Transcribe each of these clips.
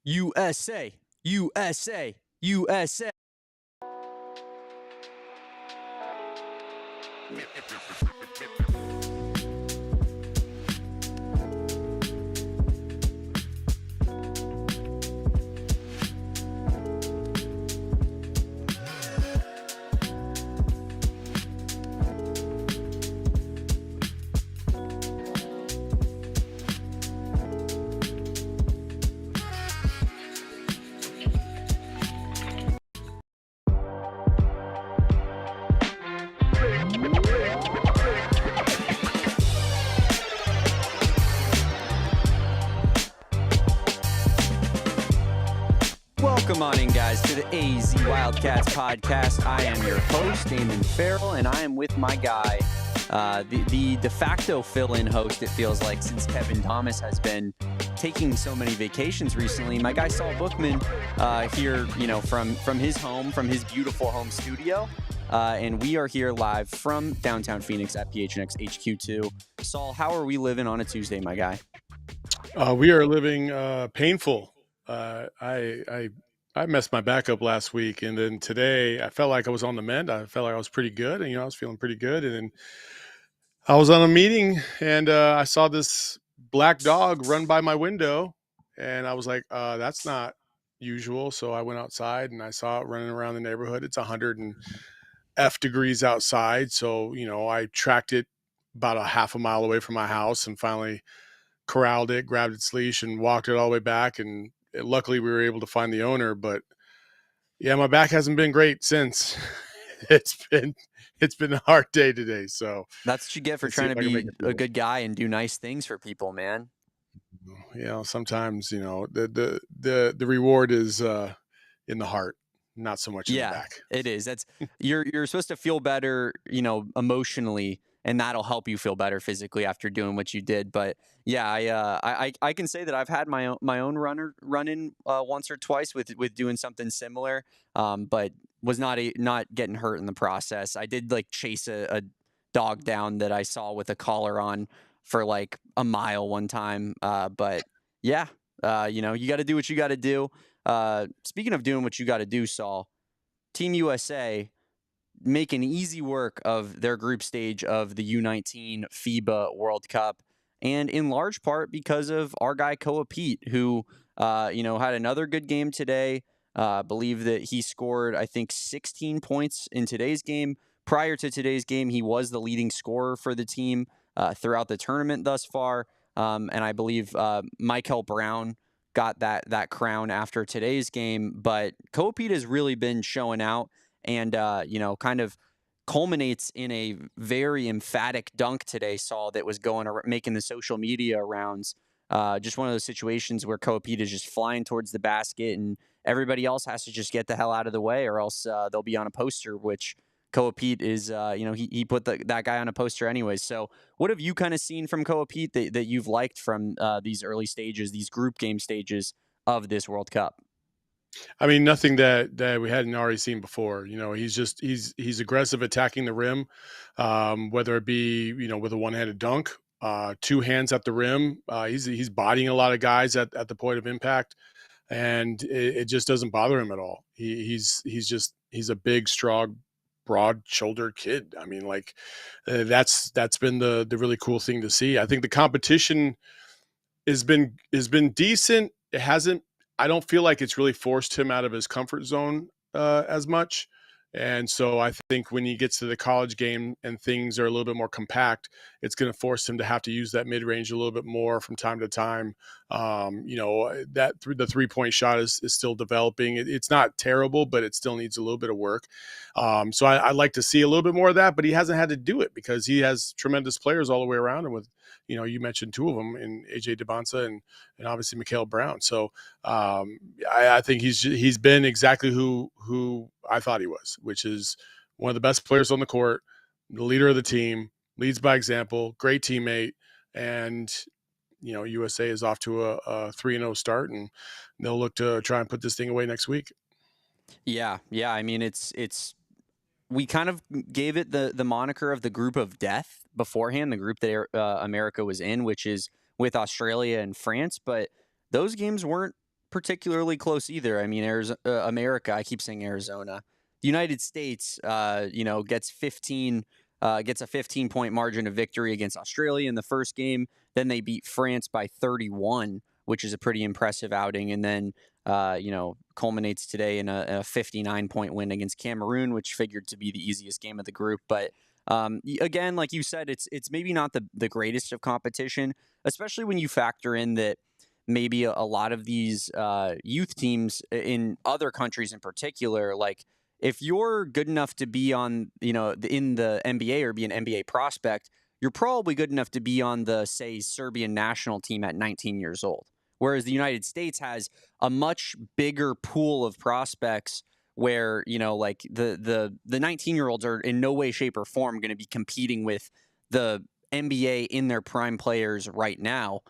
USA, USA, USA. Welcome on in, guys, to the AZ Wildcats podcast. I am your host, Damon Farrell, and I am with my guy, the de facto fill-in host, it feels like, since Kevin Thomas has been taking so many vacations recently. My guy, Saul Bookman, here, from his home, from his beautiful home studio. And we are here live from downtown Phoenix at PHNX HQ2. Saul, how are we living on a Tuesday, my guy? We are living painful. I messed my back up last week, and then today I felt like I was on the mend. I felt like I was pretty good, and I was feeling pretty good. And then I was on a meeting, and I saw this black dog run by my window, and I was like, "That's not usual." So I went outside, and I saw it running around the neighborhood. It's 100 and F degrees outside, so I tracked it about a half a mile away from my house, and finally corralled it, grabbed its leash, and walked it all the way back. And luckily we were able to find the owner. But yeah, my back hasn't been great since. It's been a hard day today. So that's what you get for trying to be a good guy and do nice things for people, man. Sometimes the reward is in the heart, not so much in the back. It is. That's you're supposed to feel better, emotionally, and that'll help you feel better physically after doing what you did. But yeah, I can say that I've had my own run in once or twice with doing something similar, but was not getting hurt in the process. I did chase a dog down that I saw with a collar on for like a mile one time. But yeah, you got to do what you got to do. Speaking of doing what you got to do, Saul, Team USA making easy work of their group stage of the U19 FIBA World Cup, and in large part because of our guy Koa Peat, who had another good game today. Believe that he scored, I think, 16 points in today's game. Prior to today's game, he was the leading scorer for the team throughout the tournament thus far, and I believe Mikel Brown got that crown after today's game. But Koa Peat has really been showing out, and kind of culminates in a very emphatic dunk today, Saul, that was making the social media rounds. Just one of those situations where Koa Peat is just flying towards the basket, and everybody else has to just get the hell out of the way, or else they'll be on a poster, which Koa Peat is, he put that guy on a poster anyways. So what have you kind of seen from Koa Peat that you've liked from these early stages, these group game stages of this World Cup? I mean, nothing that we hadn't already seen before. He's aggressive attacking the rim, whether it be, with a one-handed dunk, two hands at the rim. He's bodying a lot of guys at the point of impact, and it just doesn't bother him at all. He's a big, strong, broad-shouldered kid. I mean, that's been the really cool thing to see. I think the competition has been decent. It hasn't. I don't feel like it's really forced him out of his comfort zone as much. And so I think when he gets to the college game and things are a little bit more compact, it's going to force him to have to use that mid-range a little bit more from time to time. The three-point shot is still developing. It's not terrible, but it still needs a little bit of work. So I'd like to see a little bit more of that, but he hasn't had to do it because he has tremendous players all the way around him with, you mentioned two of them in AJ Dybansta and obviously Mikel Brown. So I think he's been exactly who I thought he was, which is one of the best players on the court, the leader of the team, leads by example, great teammate, and USA is off to a 3-0 start, and they'll look to try and put this thing away next week. Yeah. I mean, it's we kind of gave it the moniker of the group of death beforehand, the group that America was in, which is with Australia and France, but those games weren't particularly close either. I mean, America, I keep saying Arizona. The United States, gets a 15-point margin of victory against Australia in the first game. Then they beat France by 31, which is a pretty impressive outing. And then, culminates today in a 59-point win against Cameroon, which figured to be the easiest game of the group. But again, like you said, it's maybe not the greatest of competition, especially when you factor in that maybe a lot of these youth teams in other countries in particular, like if you're good enough to be on, in the NBA or be an NBA prospect, you're probably good enough to be on the, say, Serbian national team at 19 years old. Whereas the United States has a much bigger pool of prospects where, like the 19-year-olds are in no way, shape, or form going to be competing with the NBA in their prime players right now.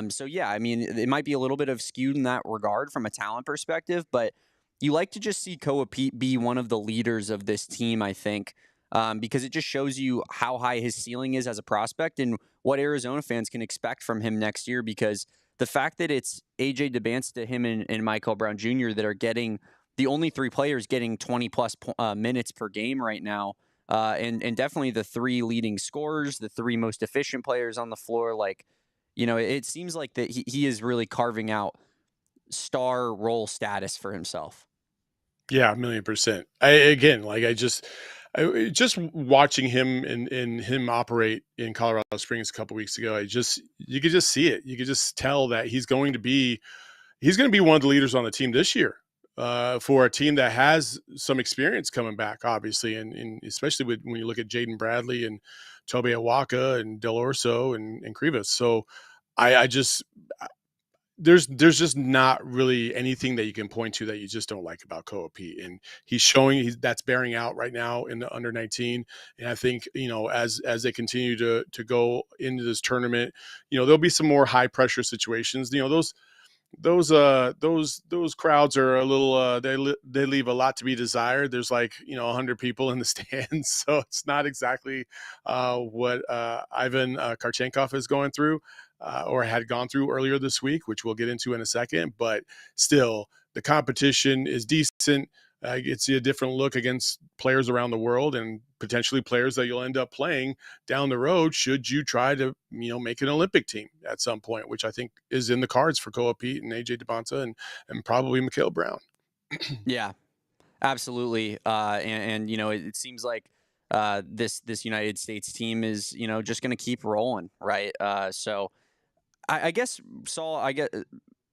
So, yeah, I mean, it might be a little bit of skewed in that regard from a talent perspective, but you like to just see Koa Peat be one of the leaders of this team, I think, because it just shows you how high his ceiling is as a prospect and what Arizona fans can expect from him next year. Because the fact that it's AJ Dybansta, him and Mikel Brown Jr. that are getting the only three players getting 20-plus minutes per game right now, and definitely the three leading scorers, the three most efficient players on the floor, like, it seems like that he is really carving out star role status for himself. Yeah, 1,000,000%. Just watching him and him operate in Colorado Springs a couple weeks ago, you could just see it. You could just tell that he's going to be one of the leaders on the team this year, for a team that has some experience coming back, obviously, and especially when you look at Jaden Bradley and Tobe Awaka and Del Orso and Krivas. So I just there's just not really anything that you can point to that you just don't like about Koa Peat, and he's showing that's bearing out right now in the under 19. And I think as they continue to go into this tournament, there'll be some more high pressure situations. Those crowds are a little they leave a lot to be desired. There's 100 people in the stands, so it's not exactly what Ivan Kharchenkov is going through, or had gone through earlier this week, which we'll get into in a second. But still, the competition is decent. It's a different look against players around the world and potentially players that you'll end up playing down the road should you try to make an Olympic team at some point, which I think is in the cards for Koa Peat and AJ Dybansta and probably Mikel Brown. Yeah, absolutely. It seems like this United States team is just going to keep rolling, right? So I guess, Saul, I get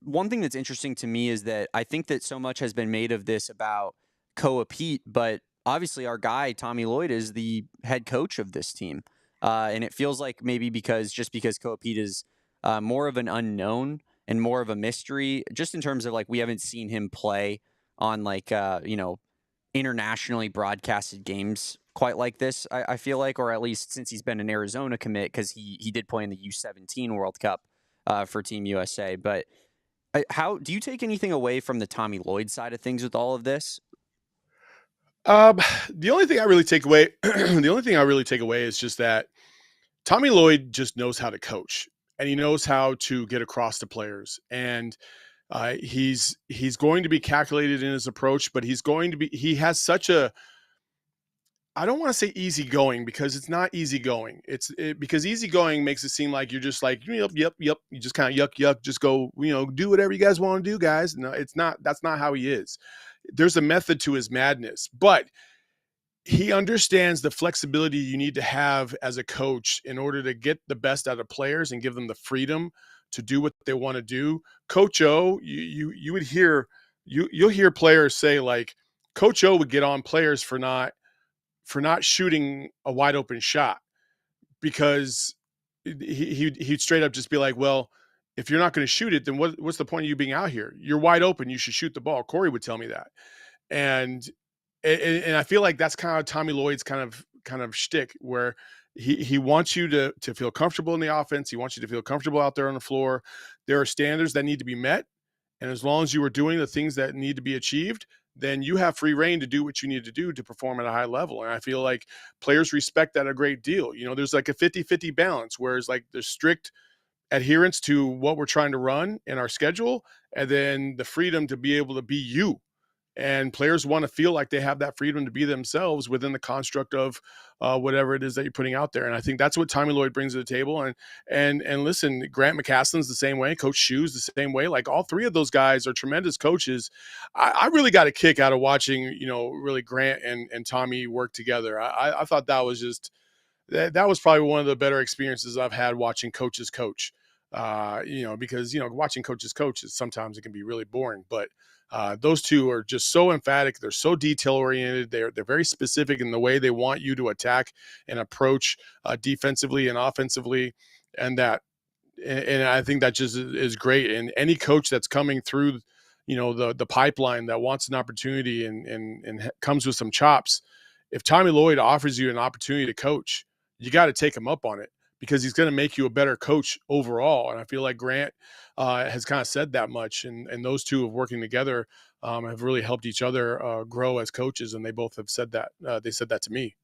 one thing that's interesting to me is that I think that so much has been made of this about Koa Peat, but obviously our guy Tommy Lloyd is the head coach of this team, and it feels like maybe because Koa Peat is more of an unknown and more of a mystery, just in terms of like we haven't seen him play on internationally broadcasted games quite like this. I feel like, or at least since he's been an Arizona commit, because he did play in the U17 World Cup for Team USA. But how do you take anything away from the Tommy Lloyd side of things with all of this? The only thing I really take away, is just that Tommy Lloyd just knows how to coach, and he knows how to get across to players. And he's going to be calculated in his approach, but he has such a, I don't want to say easygoing, because it's not easygoing. Because easygoing makes it seem like you're just like, yep. You just kind of yuck, just go, do whatever you guys want to do, guys. No, it's not. That's not how he is. There's a method to his madness, but he understands the flexibility you need to have as a coach in order to get the best out of players and give them the freedom to do what they want to do. Coach O, you would hear, you'll hear players say, like, Coach O would get on players for not shooting a wide open shot, because he'd straight up just be like, well, if you're not going to shoot it, then what's the point of you being out here? You're wide open. You should shoot the ball. Corey would tell me that. And I feel like that's kind of Tommy Lloyd's kind of shtick, where he wants you to feel comfortable in the offense. He wants you to feel comfortable out there on the floor. There are standards that need to be met. And as long as you are doing the things that need to be achieved, then you have free reign to do what you need to do to perform at a high level. And I feel like players respect that a great deal. There's like a 50-50 balance, whereas like there's strict adherence to what we're trying to run in our schedule. and then the freedom to be able to be you. And players want to feel like they have that freedom to be themselves within the construct of whatever it is that you're putting out there. And I think that's what Tommy Lloyd brings to the table. And listen, Grant McCaslin's the same way, Coach Shu's the same way. Like, all three of those guys are tremendous coaches. I really got a kick out of watching, really Grant and Tommy work together. I thought that was just that was probably one of the better experiences I've had watching coaches coach. Because watching coaches coach is sometimes it can be really boring, but those two are just so emphatic. They're so detail oriented. They're very specific in the way they want you to attack and approach defensively and offensively, and I think that just is great. And any coach that's coming through, the pipeline that wants an opportunity and comes with some chops, if Tommy Lloyd offers you an opportunity to coach, you got to take him up on it, because he's going to make you a better coach overall. And I feel like Grant has kind of said that much, and those two of working together have really helped each other grow as coaches. And they both have said that. They said that to me.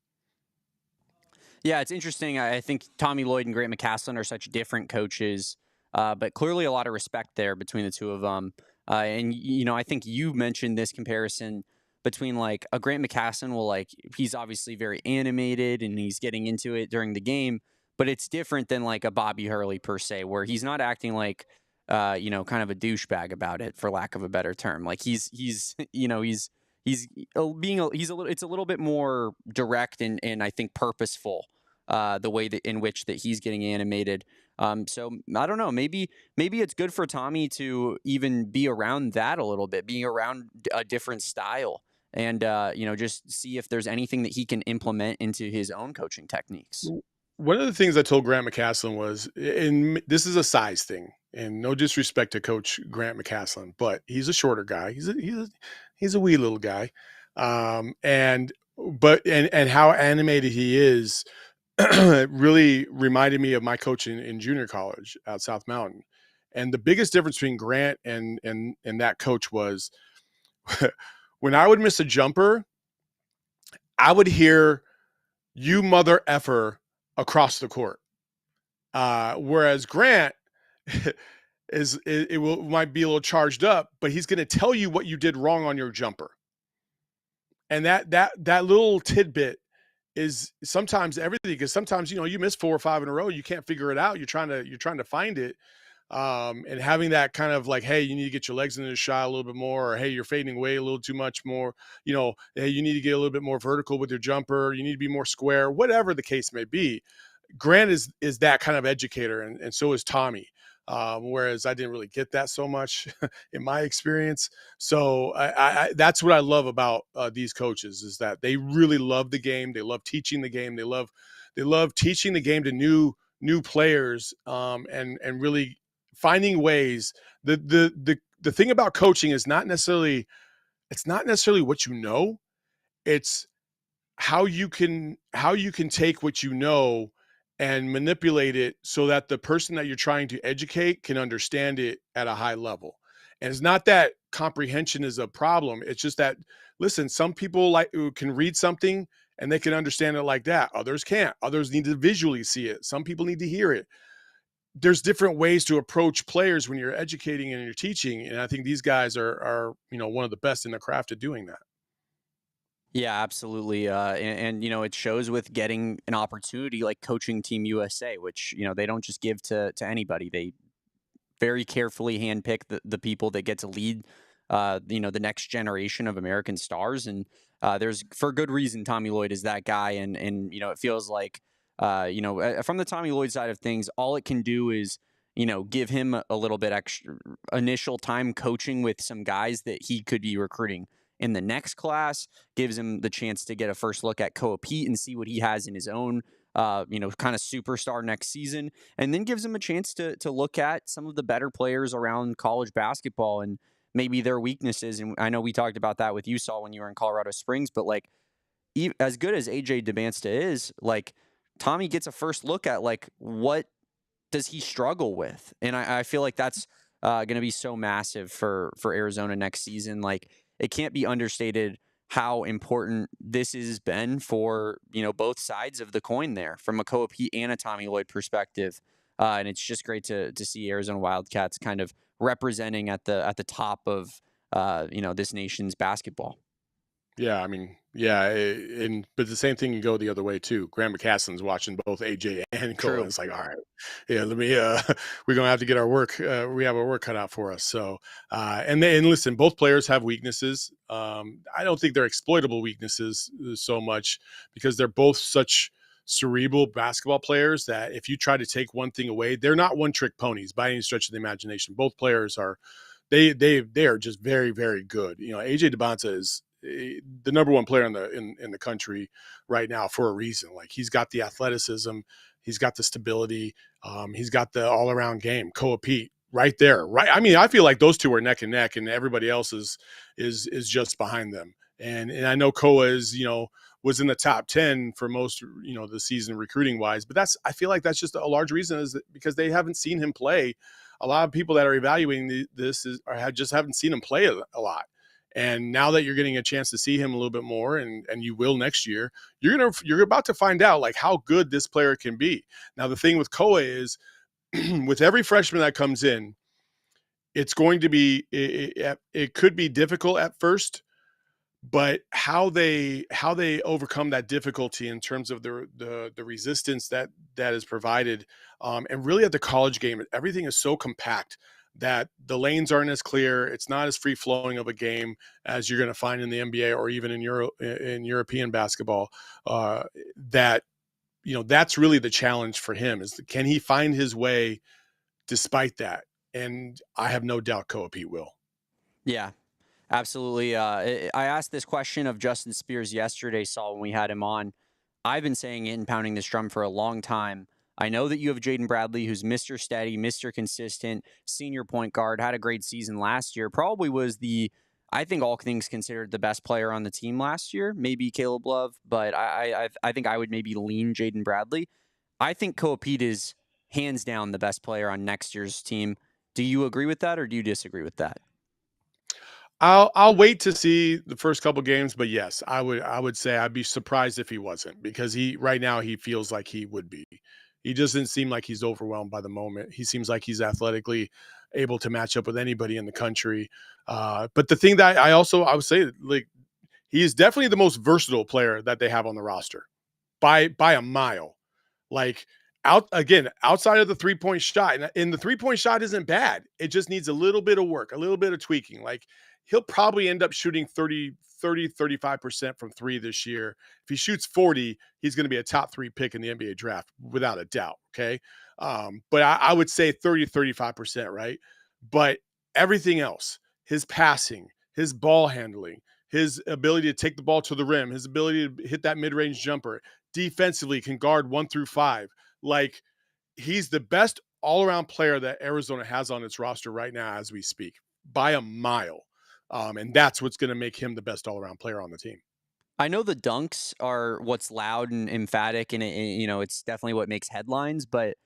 Yeah, it's interesting. I think Tommy Lloyd and Grant McCaslin are such different coaches, but clearly a lot of respect there between the two of them. I think you mentioned this comparison between like a Grant McCaslin he's obviously very animated and he's getting into it during the game, but it's different than like a Bobby Hurley per se, where he's not acting like, kind of a douchebag about it, for lack of a better term. Like he's it's a little bit more direct and I think purposeful, the way that in which that he's getting animated. So I don't know, maybe it's good for Tommy to even be around that a little bit, being around a different style, and just see if there's anything that he can implement into his own coaching techniques. One of the things I told Grant McCaslin was, and this is a size thing, and no disrespect to Coach Grant McCaslin, but he's a shorter guy. He's a wee little guy, and how animated he is really reminded me of my coach in junior college at South Mountain. And the biggest difference between Grant and that coach was when I would miss a jumper, I would hear "you mother effer" across the court. Whereas Grant might be a little charged up, but he's going to tell you what you did wrong on your jumper. And that little tidbit is sometimes everything, because sometimes you miss 4 or 5 in a row, you can't figure it out. You're trying to find it, and having that kind of like, hey, you need to get your legs into the shot a little bit more, or hey, you're fading away a little too much more. Hey, you need to get a little bit more vertical with your jumper. You need to be more square, whatever the case may be. Grant is that kind of educator, and so is Tommy. Whereas I didn't really get that so much in my experience. So that's what I love about these coaches, is that they really love the game. They love teaching the game. They love teaching the game to new players, and really finding ways. The thing about coaching is it's not necessarily what you know. It's how you can take what you know and manipulate it so that the person that you're trying to educate can understand it at a high level. And it's not that comprehension is a problem. It's just that, listen, some people can read something and they can understand it like that. Others can't. Others need to visually see it. Some people need to hear it. There's different ways to approach players when you're educating and you're teaching. And I think these guys are one of the best in the craft at doing that. Yeah, absolutely. It shows with getting an opportunity like coaching Team USA, which, they don't just give to anybody. They very carefully handpick the people that get to lead, the next generation of American stars. And there's, for good reason, Tommy Lloyd is that guy. And it feels like, from the Tommy Lloyd side of things, all it can do is, give him a little bit extra initial time coaching with some guys that he could be recruiting in the next class, gives him the chance to get a first look at Koa Peat and see what he has in his own, kind of superstar next season, and then gives him a chance to look at some of the better players around college basketball and maybe their weaknesses. And I know we talked about that with you, Saul, when you were in Colorado Springs, but like, as good as AJ Dybansta is, like, Tommy gets a first look at like what does he struggle with, and I feel like that's going to be so massive for Arizona next season. Like, it can't be understated how important this has been for, both sides of the coin there, from a Koa Peat and a Tommy Lloyd perspective. And it's just great to see Arizona Wildcats kind of representing at the top of this nation's basketball. Yeah, I mean, yeah, but the same thing can go the other way too. Graham McCaslin's watching both AJ and Koa. True. It's like, all right, yeah, let me. We're gonna have to get our work. We have our work cut out for us. So, and listen, both players have weaknesses. I don't think they're exploitable weaknesses so much because they're both such cerebral basketball players that if you try to take one thing away, they're not one trick ponies by any stretch of the imagination. Both players are they are just very, very good. AJ Dybansta is the number one player in the country right now for a reason. Like, he's got the athleticism, he's got the stability, he's got the all around game. Koa Peat right there, right? I mean, I feel like those two are neck and neck, and everybody else is just behind them. And I know Koa was in the top 10 for most the season recruiting wise, but I feel like that's just a large reason is because they haven't seen him play. A lot of people that are evaluating this just haven't seen him play a lot. And now that you're getting a chance to see him a little bit more, and you will next year, you're about to find out like how good this player can be. Now, the thing with Koa is with every freshman that comes in, it's going to be it could be difficult at first, but how they overcome that difficulty in terms of the resistance that is provided, and really at the college game, everything is so compact that the lanes aren't as clear. It's not as free flowing of a game as you're going to find in the NBA or even in European basketball. That that's really the challenge for him is can he find his way despite that? And I have no doubt Koa Peat will. Yeah, absolutely. I asked this question of Justin Spears yesterday, Saul, when we had him on. I've been saying it and pounding this drum for a long time. I know that you have Jaden Bradley, who's Mr. Steady, Mr. Consistent, senior point guard, had a great season last year. Probably was I think all things considered, the best player on the team last year. Maybe Caleb Love, but I think I would maybe lean Jaden Bradley. I think Koa Peat is hands down the best player on next year's team. Do you agree with that, or do you disagree with that? I'll wait to see the first couple games, but yes, I would say I'd be surprised if he wasn't, because right now he feels like he would be. He doesn't seem like he's overwhelmed by the moment. He seems like he's athletically able to match up with anybody in the country. But the thing that I would say, like, he is definitely the most versatile player that they have on the roster by a mile. Like, outside of the 3-point shot, and the 3-point shot isn't bad. It just needs a little bit of work, a little bit of tweaking. Like, he'll probably end up shooting 35% from three this year. If he shoots 40, he's going to be a top 3 pick in the NBA draft without a doubt. Okay. But I would say 35%, right? But everything else, his passing, his ball handling, his ability to take the ball to the rim, his ability to hit that mid-range jumper, defensively can guard 1 through 5. Like, he's the best all-around player that Arizona has on its roster right now as we speak, by a mile. And that's what's going to make him the best all-around player on the team. I know the dunks are what's loud and emphatic, and it's definitely what makes headlines. But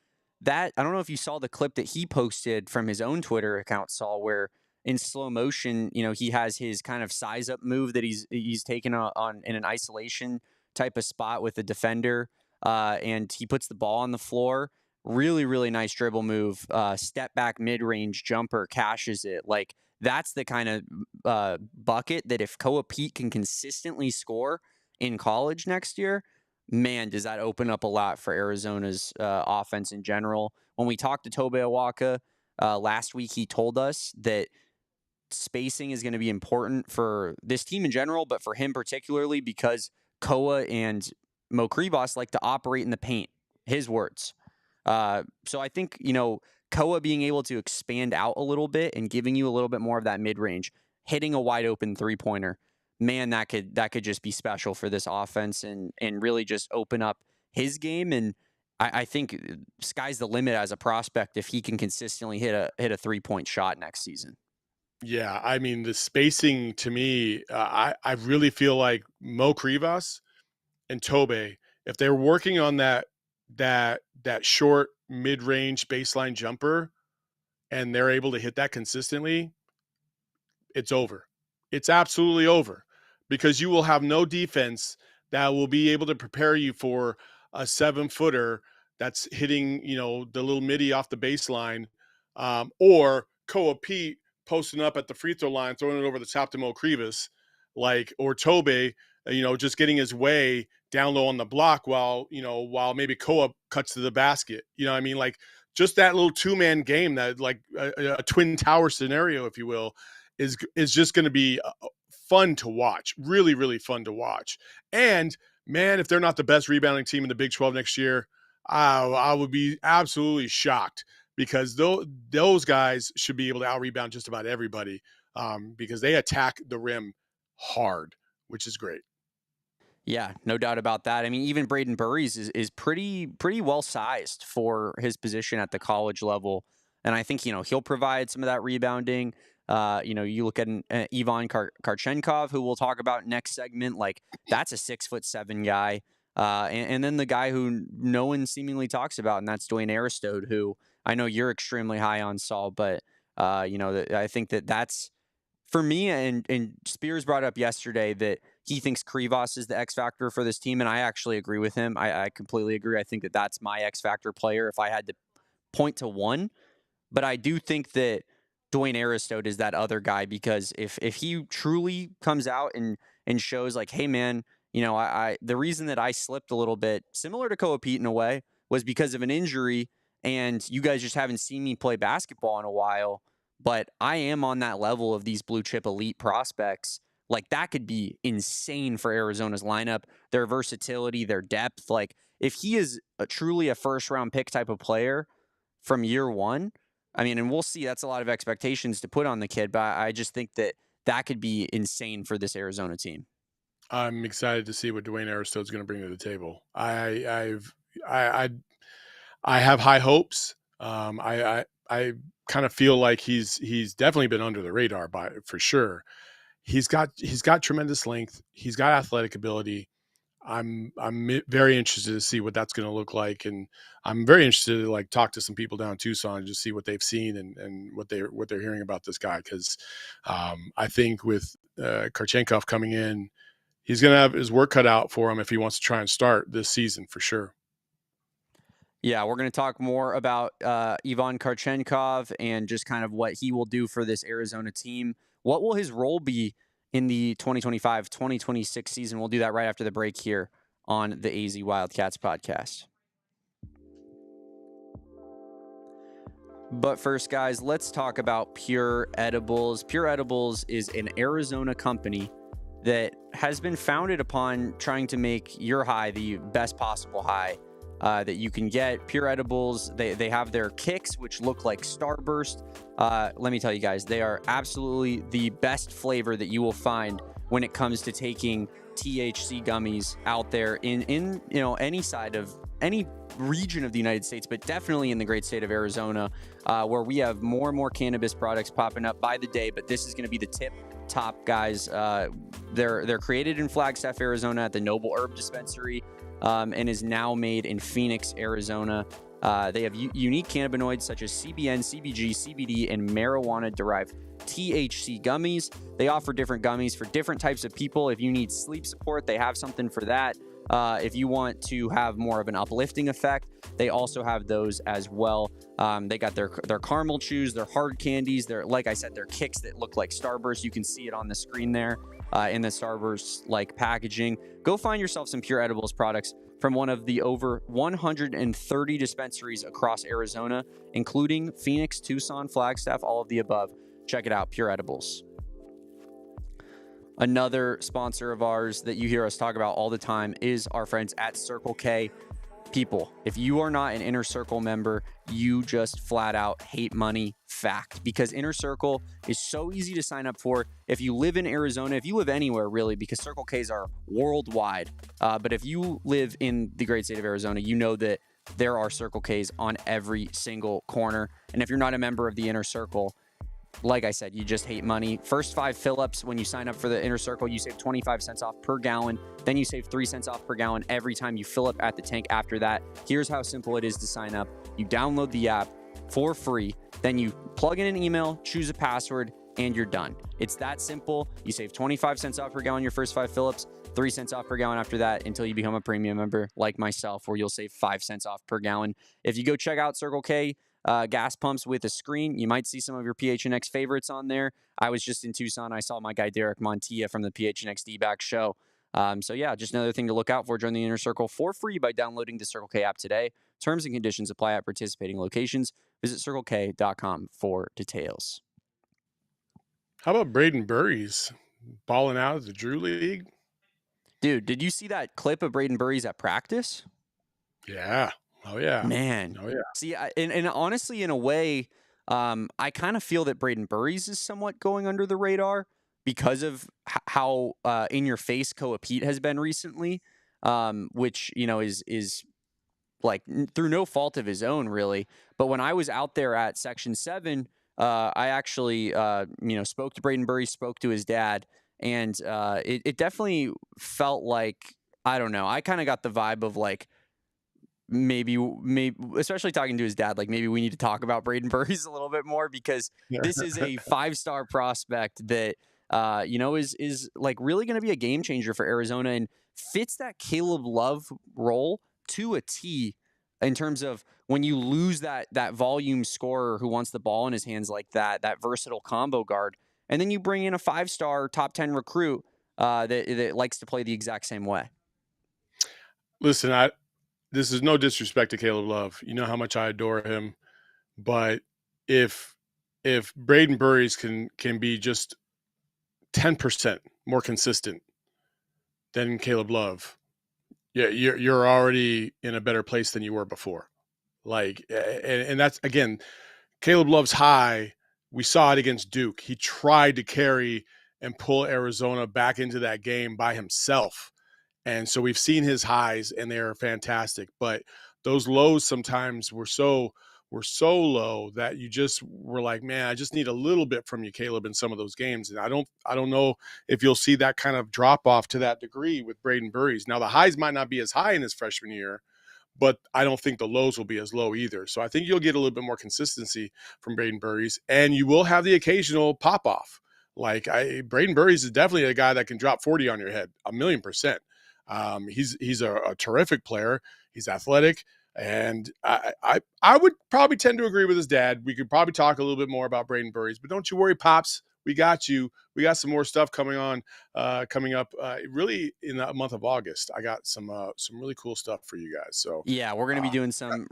I don't know if you saw the clip that he posted from his own Twitter account, Saul, where in slow motion, he has his kind of size up move that he's taken on in an isolation type of spot with the defender, and he puts the ball on the floor. Really, really nice dribble move. Step back mid range jumper, cashes it. Like, that's the kind of bucket that if Koa Peat can consistently score in college next year, man, does that open up a lot for Arizona's offense in general. When we talked to Tobe Awaka last week, he told us that spacing is going to be important for this team in general, but for him particularly because Koa and Mo Krivas like to operate in the paint. His words. So I think, Koa being able to expand out a little bit and giving you a little bit more of that mid-range, hitting a wide open 3-pointer, man, that could just be special for this offense and really just open up his game. And I think sky's the limit as a prospect if he can consistently hit a 3-point shot next season. Yeah, I mean, the spacing to me, I really feel like Mo Krivas and Tobe, if they're working on that short mid-range baseline jumper and they're able to hit that consistently, it's over. It's absolutely over, because you will have no defense that will be able to prepare you for a 7-footer that's hitting, the little midi off the baseline, or Koa Peat posting up at the free throw line, throwing it over the top to Mo Krivas, or Tobe, just getting his way down low on the block while maybe Koa cuts to the basket. You know what I mean? Like, just that little two-man game, that like a twin tower scenario, if you will, is just going to be fun to watch. Really, really fun to watch. And man, if they're not the best rebounding team in the Big 12 next year, I would be absolutely shocked, because those guys should be able to out-rebound just about everybody, because they attack the rim hard, which is great. Yeah, no doubt about that. I mean, even Brayden Burries is pretty well sized for his position at the college level, and I think he'll provide some of that rebounding. You look at Ivan Kharchenkov, who we'll talk about next segment. Like, that's a 6'7" guy, and then the guy who no one seemingly talks about, and that's Dwayne Aristode, who I know you're extremely high on, Saul, but I think that's for me. And Spears brought up yesterday that he thinks Krivas is the X factor for this team, and I actually agree with him. I completely agree. I think that that's my X factor player if I had to point to one. But I do think that Dwayne Aristode is that other guy, because if he truly comes out and shows like, hey man, I the reason that I slipped a little bit, similar to Koa Peat in a way, was because of an injury, and you guys just haven't seen me play basketball in a while, but I am on that level of these blue chip elite prospects. Like, that could be insane for Arizona's lineup, their versatility, their depth. Like, if he is truly a first round pick type of player from year one, I mean, and we'll see, that's a lot of expectations to put on the kid, but I just think that could be insane for this Arizona team. I'm excited to see what Dwayne Aristode's going to bring to the table. I have high hopes. I kind of feel like he's definitely been under the radar for sure. He's got tremendous length. He's got athletic ability. I'm very interested to see what that's going to look like, and I'm very interested to talk to some people down in Tucson and just see what they've seen and what they're hearing about this guy, because I think with Kharchenkov coming in, he's going to have his work cut out for him if he wants to try and start this season for sure. Yeah, we're going to talk more about Ivan Kharchenkov and just kind of what he will do for this Arizona team. What will his role be in the 2025-2026 season? We'll do that right after the break here on the AZ Wildcats podcast. But first, guys, let's talk about Pure Edibles. Pure Edibles is an Arizona company that has been founded upon trying to make your high the best possible high that you can get. Pure Edibles, they have their kicks, which look like Starburst. Let me tell you guys, they are absolutely the best flavor that you will find when it comes to taking THC gummies out there in any region of the United States, but definitely in the great state of Arizona, where we have more and more cannabis products popping up by the day. But this is going to be the tip top, guys. They're created in Flagstaff, Arizona at the Noble Herb Dispensary, and is now made in Phoenix, Arizona. They have unique cannabinoids such as CBN, CBG, CBD, and marijuana-derived THC gummies. They offer different gummies for different types of people. If you need sleep support, they have something for that. If you want to have more of an uplifting effect, they also have those as well. They got their caramel chews, their hard candies, like I said, their kicks that look like Starburst. You can see it on the screen there in the Starburst-like packaging. Go find yourself some Pure Edibles products from one of the over 130 dispensaries across Arizona, including Phoenix, Tucson, Flagstaff, all of the above. Check it out, Pure Edibles. Another sponsor of ours that you hear us talk about all the time is our friends at Circle K. People, if you are not an Inner Circle member, you just flat out hate money. Fact. Because Inner Circle is so easy to sign up for. If you live in Arizona, if you live anywhere really, because Circle Ks are worldwide. But if you live in the great state of Arizona, you know that there are Circle Ks on every single corner. And if you're not a member of the Inner Circle, like I said, you just hate money. First 5 fill-ups when you sign up for the Inner Circle, you save 25 cents off per gallon. Then you save 3 cents off per gallon every time you fill up at the tank after that. Here's how simple it is to sign up. You download the app for free. Then you plug in an email, choose a password, and you're done. It's that simple. You save 25 cents off per gallon your first 5 fill-ups, 3 cents off per gallon after that until you become a premium member like myself, where you'll save 5 cents off per gallon. If you go check out Circle K, gas pumps with a screen. You might see some of your PHNX favorites on there. I was just in Tucson. I saw my guy Derek Montilla from the PHNX D-back show. So yeah, just another thing to look out for. Join the Inner Circle for free by downloading the Circle K app today. Terms and conditions apply at participating locations. Visit CircleK.com for details. How about Brayden Burries balling out at the Drew League? Dude, did you see that clip of Brayden Burries at practice? Yeah. Oh, yeah. Man. Oh, yeah. See, and honestly, in a way, I kind of feel that Brayden Burries is somewhat going under the radar because of how in your face Koa Peat has been recently, which, is like through no fault of his own, really. But when I was out there at Section 7, I actually, spoke to Brayden Burries, spoke to his dad, and it definitely felt like, I don't know, I kind of got the vibe of like, maybe, especially talking to his dad, like maybe we need to talk about Brayden Burries a little bit more because this is a 5-star prospect that, is like really going to be a game changer for Arizona and fits that Caleb Love role to a T in terms of when you lose that volume scorer who wants the ball in his hands like that versatile combo guard, and then you bring in a 5-star top 10 recruit that likes to play the exact same way. Listen, this is no disrespect to Caleb Love. You know how much I adore him, but if Brayden Burries can be just 10% more consistent than Caleb Love, yeah, you're already in a better place than you were before. Like, and that's, again, Caleb Love's high. We saw it against Duke. He tried to carry and pull Arizona back into that game by himself. And so we've seen his highs, and they are fantastic. But those lows sometimes were so low that you just were like, man, I just need a little bit from you, Caleb, in some of those games. And I don't know if you'll see that kind of drop off to that degree with Brayden Burries. Now the highs might not be as high in his freshman year, but I don't think the lows will be as low either. So I think you'll get a little bit more consistency from Brayden Burries, and you will have the occasional pop off. Like Brayden Burries is definitely a guy that can drop 40 on your head, 1,000,000%. He's a terrific player. He's athletic, and I would probably tend to agree with his dad. We could probably talk a little bit more about Brayden Burries, but don't you worry, Pops. We got you. We got some more stuff coming up. Really in the month of August. I got some really cool stuff for you guys. So yeah, we're gonna be doing some.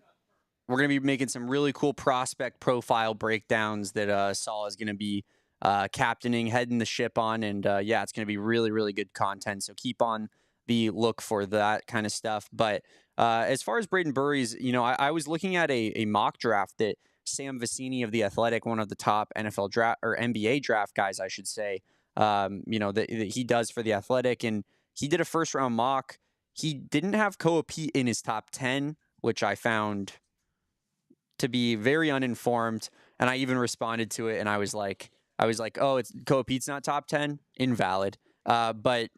We're gonna be making some really cool prospect profile breakdowns that Saul is gonna be captaining, heading the ship on, and yeah, it's gonna be really, really good content. So keep on the look for that kind of stuff. But as far as Brayden Burries, I was looking at a mock draft that Sam Vecini of The Athletic, one of the top NFL draft or NBA draft guys, I should say, that he does for The Athletic. And he did a first round mock. He didn't have Koa Peat in his top 10, which I found to be very uninformed. And I even responded to it, and I was like, oh, it's Koa Peat's not top 10? Invalid. But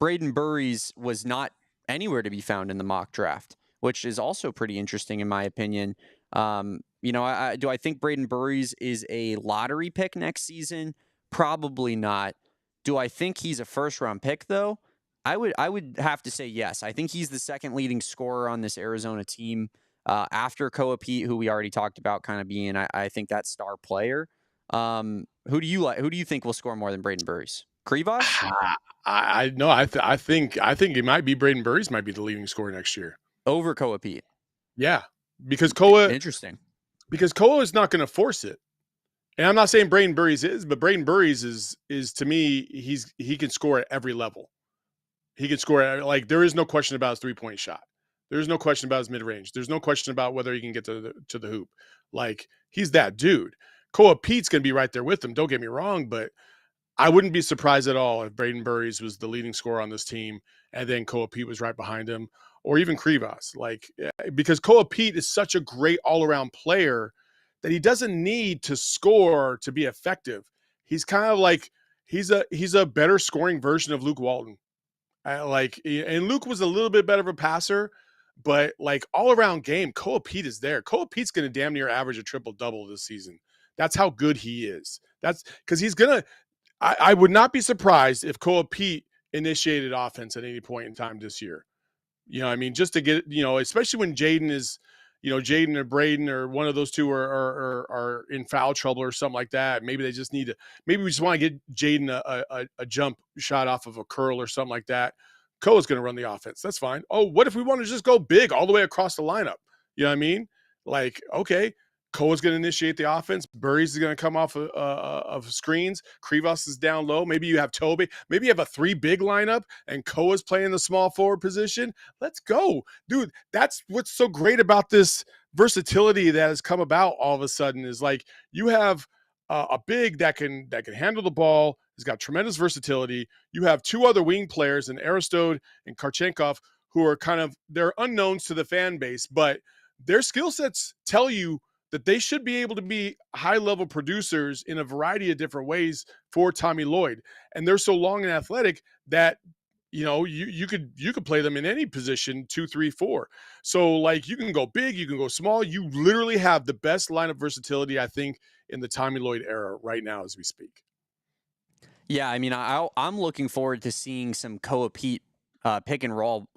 Brayden Burries was not anywhere to be found in the mock draft, which is also pretty interesting in my opinion. Do I think Brayden Burries is a lottery pick next season? Probably not. Do I think he's a first-round pick though? I would have to say yes. I think he's the second leading scorer on this Arizona team after Koa Peat, who we already talked about kind of being, I think, that star player. Who do you like? Who do you think will score more than Brayden Burries? Krivas? I think it might be Brayden Burries might be the leading scorer next year over Koa Peat. Yeah, because Koa is not going to force it. And I'm not saying Brayden Burries is, but Brayden Burries is to me, he can score at every level. He can score like there is no question about his 3-point shot. There's no question about his mid range. There's no question about whether he can get to the hoop. Like he's that dude. Koa Peat's going to be right there with him. Don't get me wrong, but I wouldn't be surprised at all if Brayden Burries was the leading scorer on this team, and then Koa Peat was right behind him, or even Krivas. Like because Koa Peat is such a great all around player that he doesn't need to score to be effective. He's kind of like he's a better scoring version of Luke Walton. And Luke was a little bit better of a passer, but like all around game, Koa Peat is there. Koa Peat's going to damn near average a triple double this season. That's how good he is. That's because he's gonna. I would not be surprised if Koa Peat initiated offense at any point in time this year. You know, I mean, just to get, especially when Jaden is Jaden or Brayden or one of those two are in foul trouble or something like that. Maybe they just maybe we just want to get Jaden a jump shot off of a curl or something like that. Koa's going to run the offense. That's fine. Oh, what if we want to just go big all the way across the lineup? You know what I mean? Like, okay, Koa's going to initiate the offense. Burries is going to come off of screens. Krivas is down low. Maybe you have Toby. Maybe you have a 3 big lineup and Koa's playing the small forward position. Let's go. Dude, that's what's so great about this versatility that has come about all of a sudden is like you have a big that can handle the ball. He's got tremendous versatility. You have 2 other wing players in Aristode and Kharchenkov who are they're unknowns to the fan base, but their skill sets tell you that they should be able to be high-level producers in a variety of different ways for Tommy Lloyd. And they're so long and athletic that, you could play them in any position, 2, 3, 4. So, like, you can go big, you can go small. You literally have the best lineup versatility, I think, in the Tommy Lloyd era right now as we speak. Yeah, I mean, I'm looking forward to seeing some Koa Peat pick and roll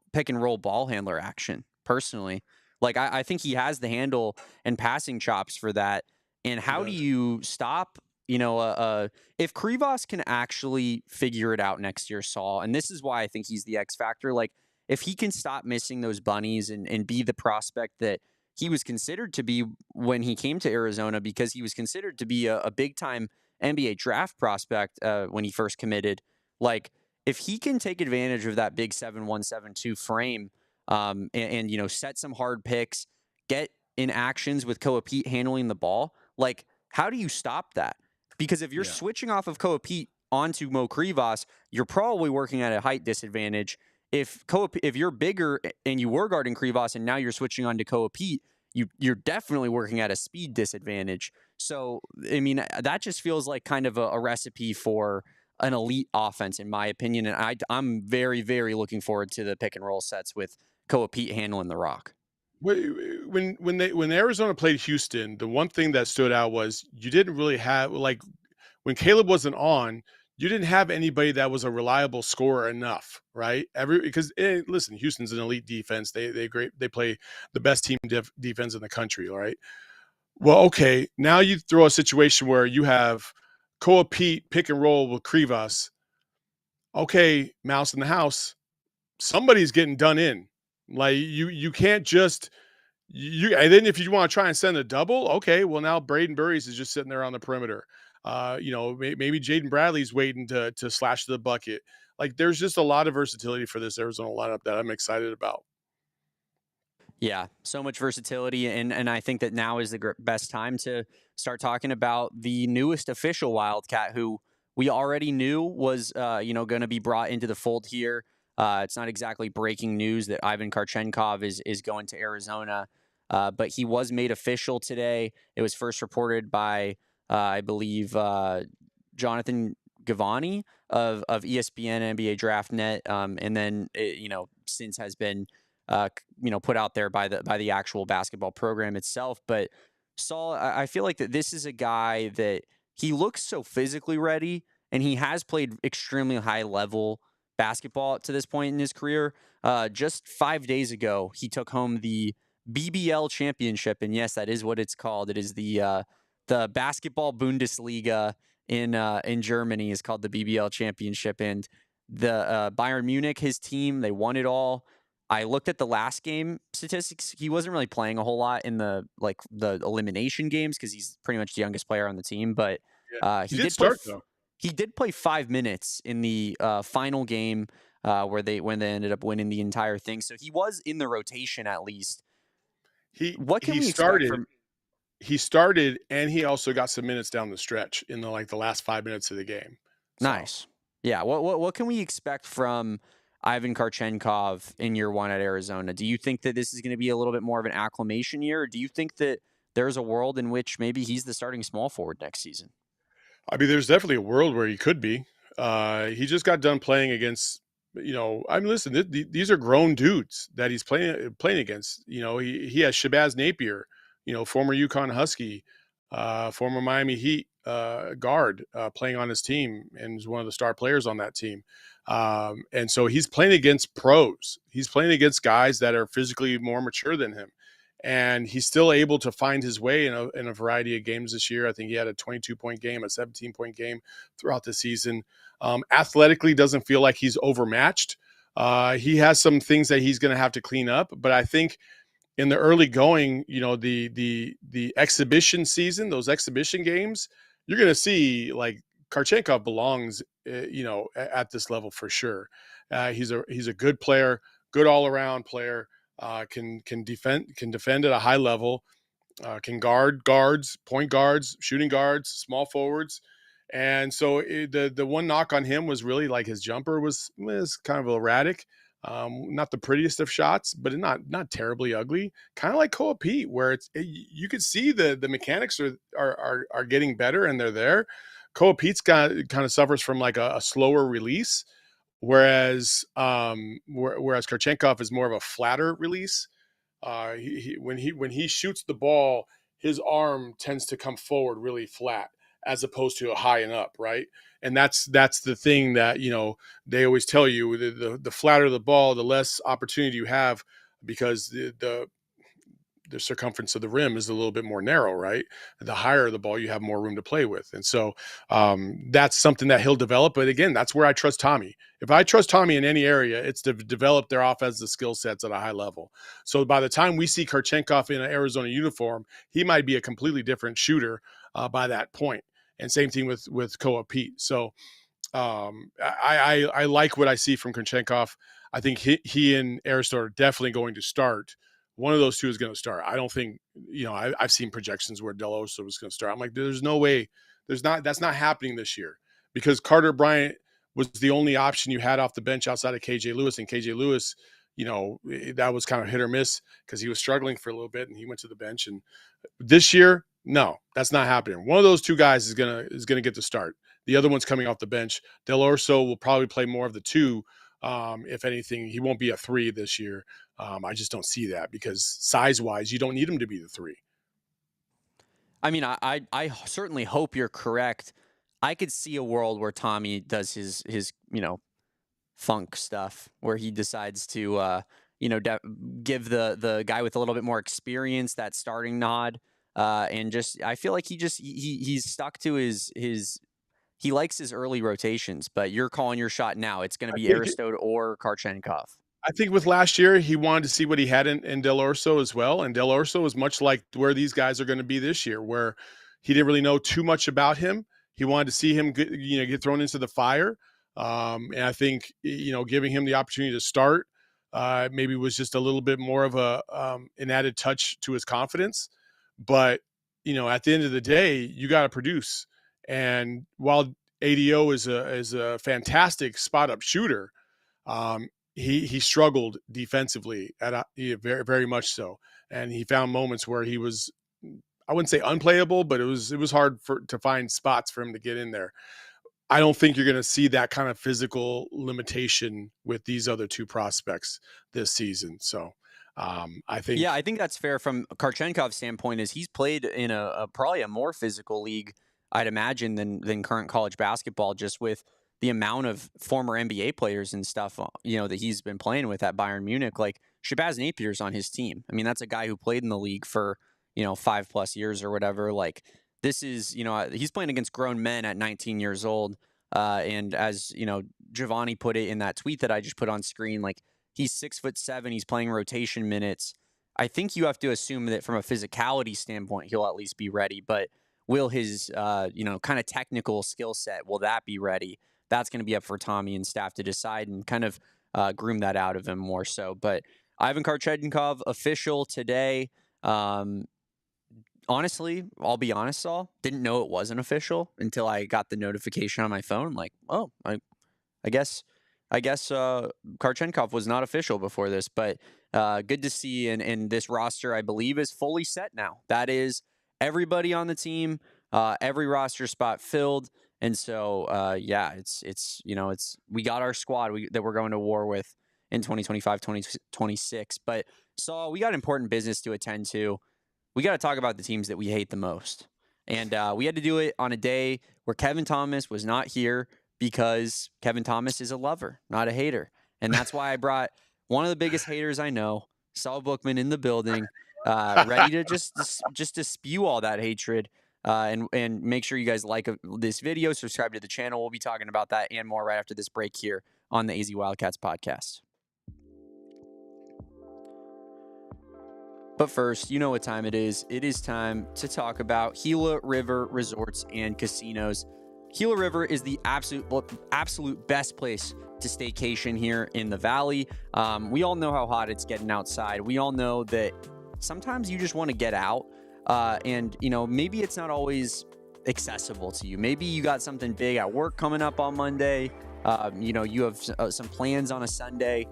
ball handler action personally. Like I think he has the handle and passing chops for that. And how do you stop, if Krivas can actually figure it out next year, Saul, and this is why I think he's the X factor. Like if he can stop missing those bunnies and be the prospect that he was considered to be when he came to Arizona, because he was considered to be a big time NBA draft prospect when he first committed. Like if he can take advantage of that big 7-1-7-2 frame, and set some hard picks, get in actions with Koa Peat handling the ball. Like, how do you stop that? Because if you're switching off of Koa Peat onto Mo Krivas, you're probably working at a height disadvantage. If you're bigger and you were guarding Krivas and now you're switching on to Koa Peat, you're definitely working at a speed disadvantage. So, I mean, that just feels like kind of a recipe for an elite offense, in my opinion. And I'm very, very looking forward to the pick and roll sets with Koa Peat handling the rock. When Arizona played Houston, the one thing that stood out was you didn't really have, like, when Caleb wasn't on, you didn't have anybody that was a reliable scorer enough, right? Listen, Houston's an elite defense. They play the best team defense in the country, right? Well, okay, now you throw a situation where you have Koa Peat pick and roll with Krivas. Okay, mouse in the house. Somebody's getting done in. Like you can't just and then if you want to try and send a double, okay, well now Brayden Burries is just sitting there on the perimeter. Maybe Jaden Bradley's waiting to slash to the bucket. Like there's just a lot of versatility for this Arizona lineup that I'm excited about. Yeah, so much versatility, and I think that now is the best time to start talking about the newest official Wildcat, who we already knew was going to be brought into the fold here. It's not exactly breaking news that Ivan Kharchenkov is going to Arizona, but he was made official today. It was first reported by I believe Jonathan Gavani of ESPN NBA Draft Net, and then since has been put out there by the actual basketball program itself. But Saul, I feel like that this is a guy that he looks so physically ready, and he has played extremely high level basketball to this point in his career. Just 5 days ago, he took home the BBL Championship, and yes, that is what it's called. It is the basketball Bundesliga in Germany is called the BBL Championship, and the Bayern Munich, his team, they won it all. I looked at the last game statistics. He wasn't really playing a whole lot in the elimination games because he's pretty much the youngest player on the team. But he did start though. He did play 5 minutes in the final game when they ended up winning the entire thing. So he was in the rotation at least. What can we expect from? He started, and he also got some minutes down the stretch in the last 5 minutes of the game. So. Nice. Yeah. What can we expect from Ivan Kharchenkov in year one at Arizona? Do you think that this is going to be a little bit more of an acclimation year? Or do you think that there's a world in which maybe he's the starting small forward next season? I mean, there's definitely a world where he could be. He just got done playing against, listen, these are grown dudes that he's playing against. He has Shabazz Napier, former UConn Husky, former Miami Heat guard playing on his team and is one of the star players on that team. And so he's playing against pros. He's playing against guys that are physically more mature than him. and he's still able to find his way in a variety of games this year. I think he had a 22-point game, a 17-point game throughout the season. Athletically, doesn't feel like he's overmatched. He has some things that he's going to have to clean up, but I think in the early going, the exhibition season, those exhibition games, you're going to see like Kharchenkov belongs, at this level for sure. He's a good player, good all around player. Can defend at a high level. Can guard guards, point guards, shooting guards, small forwards. And so the one knock on him was really like his jumper was kind of erratic. Not the prettiest of shots, but not terribly ugly. Kind of like Koa Peat, where you could see the mechanics are getting better and they're there. Koa Peat's kind of suffers from like a slower release, whereas Kharchenkov is more of a flatter release. When he shoots the ball, his arm tends to come forward really flat as opposed to a high and up, right? And that's the thing that they always tell you: the flatter the ball, the less opportunity you have, because the circumference of the rim is a little bit more narrow, right? The higher the ball, you have more room to play with. And so that's something that he'll develop. But again, that's where I trust Tommy. If I trust Tommy in any area, it's to develop their offensive skill sets at a high level. So by the time we see Kharchenkov in an Arizona uniform, he might be a completely different shooter by that point. And same thing with Koa Peat. So I like what I see from Kharchenkov. I think he and Aristotle are definitely going to start. One of those two is going to start. I don't think, I've seen projections where Del Oso was going to start. I'm like, there's no way. That's not happening this year, because Carter Bryant was the only option you had off the bench outside of KJ Lewis, and KJ Lewis, that was kind of hit or miss because he was struggling for a little bit and he went to the bench. And this year, no, that's not happening. One of those two guys is gonna get the start. The other one's coming off the bench. Del Orso will probably play more of the two. If anything, he won't be a three this year. I just don't see that, because size-wise, you don't need him to be the three. I mean, I certainly hope you're correct. I could see a world where Tommy does his funk stuff, where he decides to give the guy with a little bit more experience that starting nod, and just I feel like he's stuck to his he likes his early rotations. But you're calling your shot now. It's going to be Aristotle or Kharchenkov. I think with last year, he wanted to see what he had in Del Orso as well. And Del Orso is much like where these guys are going to be this year, where he didn't really know too much about him. He wanted to see him get thrown into the fire. And I think, giving him the opportunity to start maybe was just a little bit more of an added touch to his confidence. But, at the end of the day, you got to produce. And while ADO is a fantastic spot up shooter, he struggled defensively very, very much so. And he found moments where he was, I wouldn't say unplayable, but it was hard to find spots for him to get in there. I don't think you're going to see that kind of physical limitation with these other two prospects this season. So I think that's fair from Kharchenkov's standpoint. Is he's played in probably a more physical league, I'd imagine, than current college basketball, just with the amount of former NBA players and stuff, that he's been playing with at Bayern Munich. Like Shabazz Napier's on his team. I mean, that's a guy who played in the league for, 5+ years or whatever. Like this is, he's playing against grown men at 19 years old. And as, Giovanni put it in that tweet that I just put on screen, like he's 6'7", he's playing rotation minutes. I think you have to assume that from a physicality standpoint, he'll at least be ready, but will his, kind of technical skill set, will that be ready? That's going to be up for Tommy and staff to decide and kind of groom that out of him more so. But Ivan Kharchenkov, official today. Honestly, I'll be honest, Saul, didn't know it wasn't official until I got the notification on my phone. Like, oh, I guess Kharchenkov was not official before this. But good to see. And this roster, I believe, is fully set now. That is everybody on the team, every roster spot filled. And so, we got our squad that we're going to war with in 2025, 2026. But Saul, we got important business to attend to. We got to talk about the teams that we hate the most. And we had to do it on a day where Kevin Thomas was not here, because Kevin Thomas is a lover, not a hater. And that's why I brought one of the biggest haters I know, Saul Bookman, in the building. ready to just to spew all that hatred. And make sure you guys like this video, subscribe to the channel. We'll be talking about that and more right after this break here on the AZ Wildcats podcast. But first, you know what time it is. It is time to talk about Gila River Resorts and Casinos. Gila River is the absolute best place to staycation here in the Valley. We all know how hot it's getting outside. We all know that sometimes you just want to get out, and maybe it's not always accessible to you. Maybe you got something big at work coming up on Monday. You have some plans on a Sunday.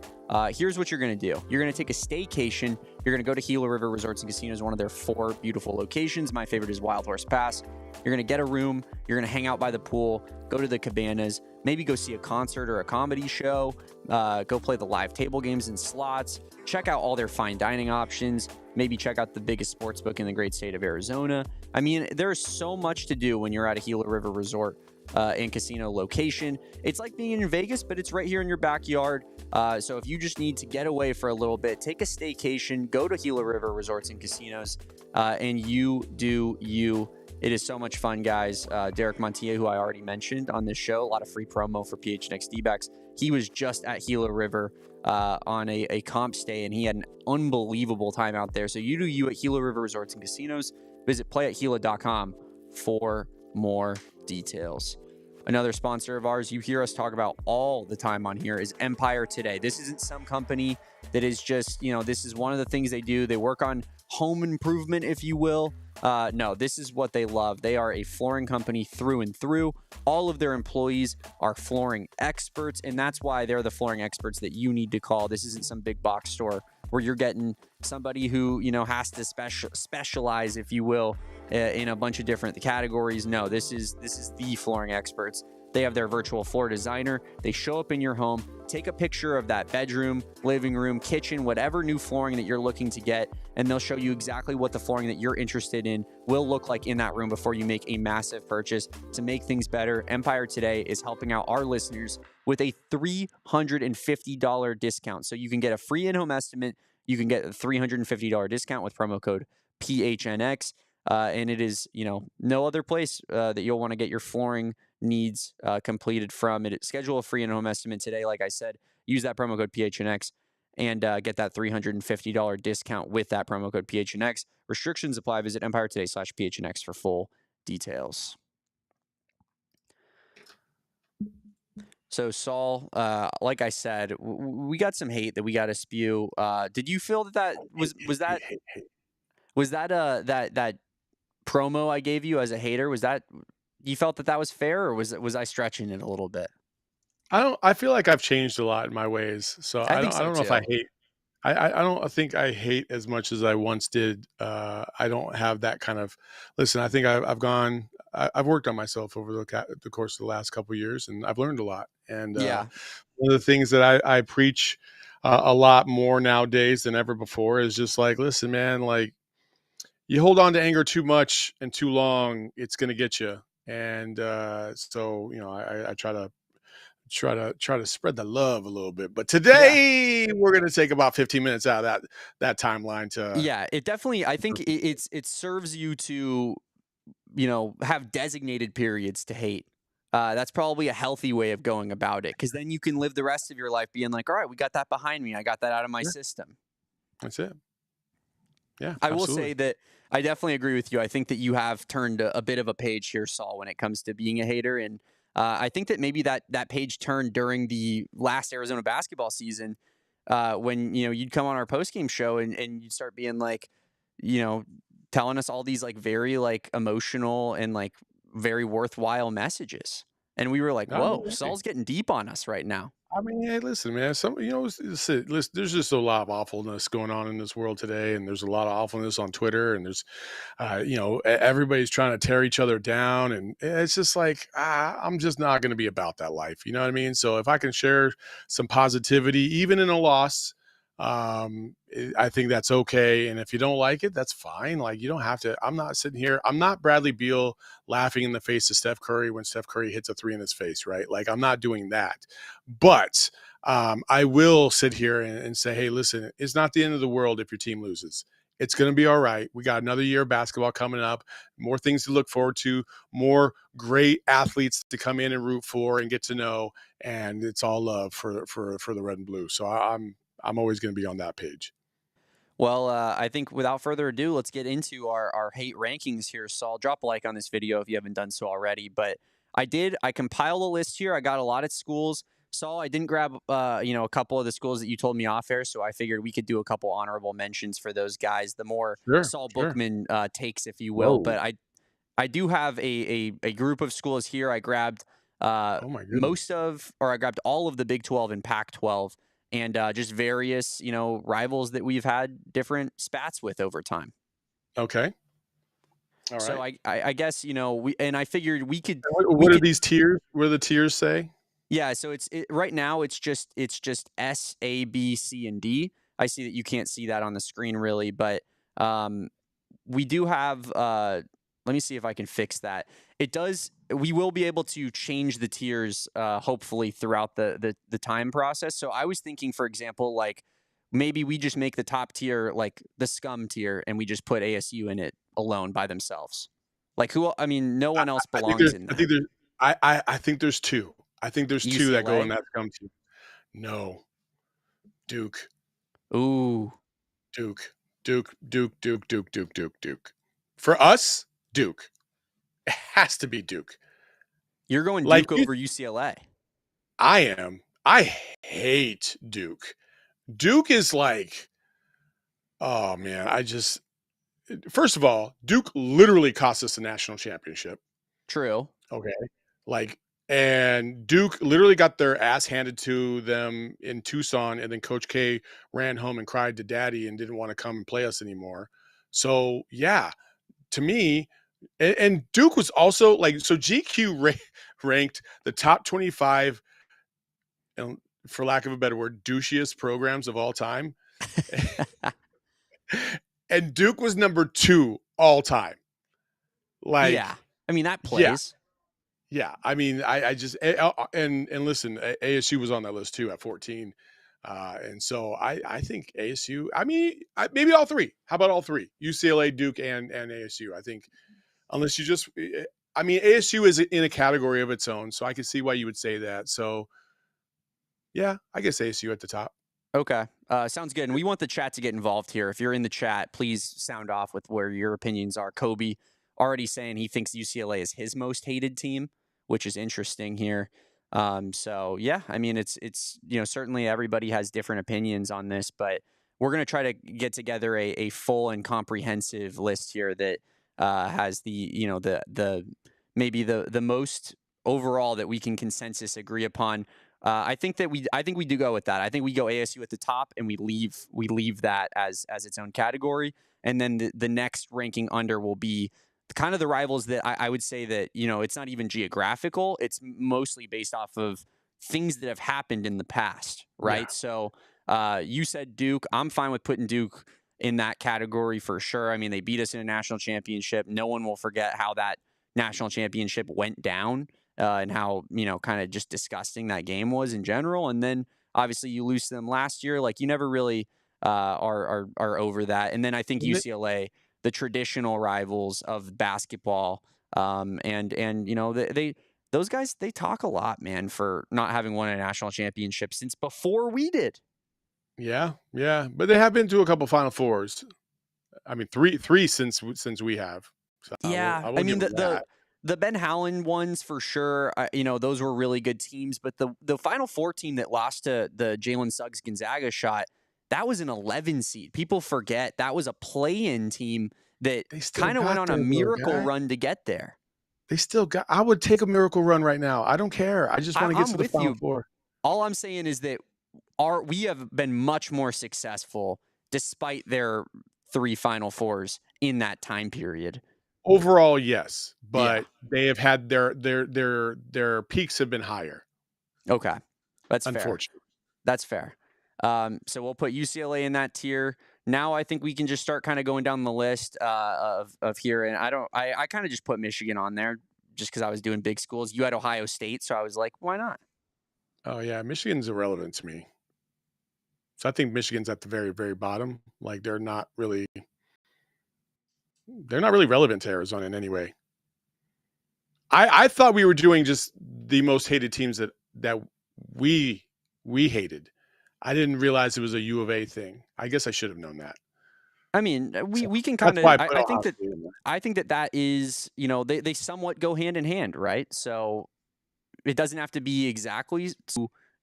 Here's what you're going to do. You're going to take a staycation. You're going to go to Gila River Resorts and Casinos, one of their 4 beautiful locations. My favorite is Wild Horse Pass. You're going to get a room. You're going to hang out by the pool, go to the cabanas, maybe go see a concert or a comedy show, go play the live table games and slots, check out all their fine dining options, maybe check out the biggest sports book in the great state of Arizona. I mean, there's so much to do when you're at a Gila River Resort and casino location. It's like being in Vegas, but it's right here in your backyard. So if you just need to get away for a little bit, take a staycation, go to Gila River Resorts and Casinos, and you do you. It is so much fun, guys. Derek Montier, who I already mentioned on this show, a lot of free promo for PHNX D-backs. He was just at Gila River on a comp stay, and he had an unbelievable time out there. So you do you at Gila River Resorts and Casinos. Visit playatgila.com for more details. Another sponsor of ours you hear us talk about all the time on here is Empire Today. This isn't some company that is just, this is one of the things they do. They work on home improvement, if you will. No, this is what they love. They are a flooring company through and through. All of their employees are flooring experts, and that's why they're the flooring experts that you need to call. This isn't some big box store where you're getting somebody who, has to specialize, if you will, in a bunch of different categories. No, this is the flooring experts. They have their virtual floor designer. They show up in your home, take a picture of that bedroom, living room, kitchen, whatever new flooring that you're looking to get, and they'll show you exactly what the flooring that you're interested in will look like in that room before you make a massive purchase. To make things better, Empire Today is helping out our listeners with a $350 discount. So you can get a free in-home estimate. You can get a $350 discount with promo code PHNX. And it is, no other place that you'll want to get your flooring needs completed from. Schedule a free in-home estimate today. Like I said, use that promo code PHNX and get that $350 discount with that promo code PHNX. Restrictions apply. Visit EmpireToday/PHNX for full details. So Saul, like I said, we got some hate that we got to spew. Did you feel that that promo I gave you as a hater, was that, you felt that was fair, or was I stretching it a little bit? I feel like I've changed a lot in my ways. So I don't know if I hate. I don't think I hate as much as I once did. I don't have that kind of, listen, I think I've worked on myself over the course of the last couple of years, and I've learned a lot. And one of the things that I preach a lot more nowadays than ever before is just like, listen, man, like, you hold on to anger too much and too long, it's going to get you. And so, I try to spread the love a little bit. But today we're going to take about 15 minutes out of that timeline to. It definitely, I think it serves you to, have designated periods to hate. That's probably a healthy way of going about it, because then you can live the rest of your life being like, all right, we got that behind me. I got that out of my system. That's it. Yeah, I will say that I definitely agree with you. I think that you have turned a bit of a page here, Saul, when it comes to being a hater. And I think that maybe that page turned during the last Arizona basketball season when, you'd come on our postgame show and you'd start being like, telling us all these like very like emotional and like very worthwhile messages. And we were like, whoa, Saul's getting deep on us right now. I mean, hey, listen, man. Listen, there's just a lot of awfulness going on in this world today, and there's a lot of awfulness on Twitter, and there's, everybody's trying to tear each other down, and it's just like, I'm just not going to be about that life. You know what I mean? So if I can share some positivity, even in a loss, I think that's okay. And if you don't like it, that's fine. Like, you don't have to. I'm not sitting here. I'm not Bradley Beal laughing in the face of Steph Curry when Steph Curry hits a 3 in his face, right? Like, I'm not doing that. But I will sit here and say, hey, listen, it's not the end of the world if your team loses. It's going to be all right. We got another year of basketball coming up, more things to look forward to, more great athletes to come in and root for and get to know, and it's all love for the red and blue. So I'm always going to be on that page. Well, I think without further ado, let's get into our hate rankings here. Saul, drop a like on this video if you haven't done so already. But I compiled a list here. I got a lot of schools. Saul, I didn't grab, a couple of the schools that you told me off air, so I figured we could do a couple honorable mentions for those guys, the more Sure, Saul sure. Bookman takes, if you will. Whoa. But I do have a group of schools here. I grabbed Oh my goodness. I grabbed all of the Big 12 and Pac 12 and just various, rivals that we've had different spats with over time. Okay. All So right. I guess, I figured we What are could, these tiers? What do the tiers say? yeah. So right now it's just S, A, B, C, and D. I see that you can't see that on the screen really, but um, we do have let me see if I can fix that. It does we will be able to change the tiers hopefully throughout the time process. So I was thinking, for example, like maybe we just make the top tier like the scum tier and we just put ASU in it alone by themselves. Like no one else I think belongs there's in I think there. there's I think there's two. I think there's two that go in UCLA? that scum team. No, Duke, Ooh. Duke, Duke, Duke, Duke, Duke, Duke, Duke, Duke. For us, Duke. It has to be Duke. You're going Like Duke over UCLA. I am. I hate Duke. Duke is like, oh man, first of all, Duke literally cost us a national championship. True. Okay. Like, and Duke literally got their ass handed to them in Tucson, and then Coach K ran home and cried to daddy and didn't want to come and play us anymore. So, yeah, to me, and Duke was also like, so GQ ranked the top 25, and for lack of a better word, douchiest programs of all time. And Duke was number 2 all time. Yeah. Like, I mean, that yeah, plays. yeah. I mean, I just and listen, ASU was on that list too at 14, and so I think ASU. I mean, maybe all three. How about all three? UCLA, Duke, and ASU. I think unless you just, I mean, ASU is in a category of its own, so I can see why you would say that. So yeah, I guess ASU at the top. Okay. Sounds good. And we want the chat to get involved here. If you're in the chat, please sound off with where your opinions are. Kobe already saying he thinks UCLA is his most hated team, which is interesting here. So yeah, I mean, it's certainly everybody has different opinions on this, but we're going to try to get together a full and comprehensive list here that has the maybe the most overall that we can consensus agree upon. I think we do go with that. I think we go ASU at the top, and we leave that as its own category, and then the next ranking under will be kind of the rivals that I would say that it's not even geographical. It's mostly based off of things that have happened in the past, Yeah, right? So you said Duke. I'm fine with putting Duke in that category for sure. I mean, they beat us in a national championship. No one will forget how that national championship went down and how kind of just disgusting that game was in general. And then obviously you lose to them last year. Like you never really are over that. And then I think UCLA, the traditional rivals of basketball, and they those guys, they talk a lot, man, for not having won a national championship since before we did. yeah, yeah. But they have been to a couple Final Fours. I mean, three since we have. So Yeah, I I will give mean them that. the Ben Howland ones for sure. Those were really good teams. But the Final Four team that lost to the Jalen Suggs Gonzaga shot, that was an 11 seed. People forget that was a play-in team that They still kind of went got on a there though, miracle guy. run to get there. They still got. I would take a miracle run right now. I don't care. I just want to get I'm to the with Final you. Four. All I'm saying is that we have been much more successful despite their 3 Final Fours in that time period. Overall, yes, Yeah. but they have had their peaks have been higher. Okay. That's fair. Unfortunately, That's fair. So we'll put UCLA in that tier. Now I think we can just start kind of going down the list of here. And I kind of just put Michigan on there just because I was doing big schools. You had Ohio State, so I was like, why not? oh yeah, Michigan's irrelevant to me. So I think Michigan's at the very bottom. Like they're not really. They're not really relevant to Arizona in any way. I thought we were doing just the most hated teams that we we hated. I didn't realize it was a U of A thing. I guess I should have known that. I mean, So we can that's kind why of. I put Ohio State in there. I think that that is, they somewhat go hand in hand, right? So it doesn't have to be exactly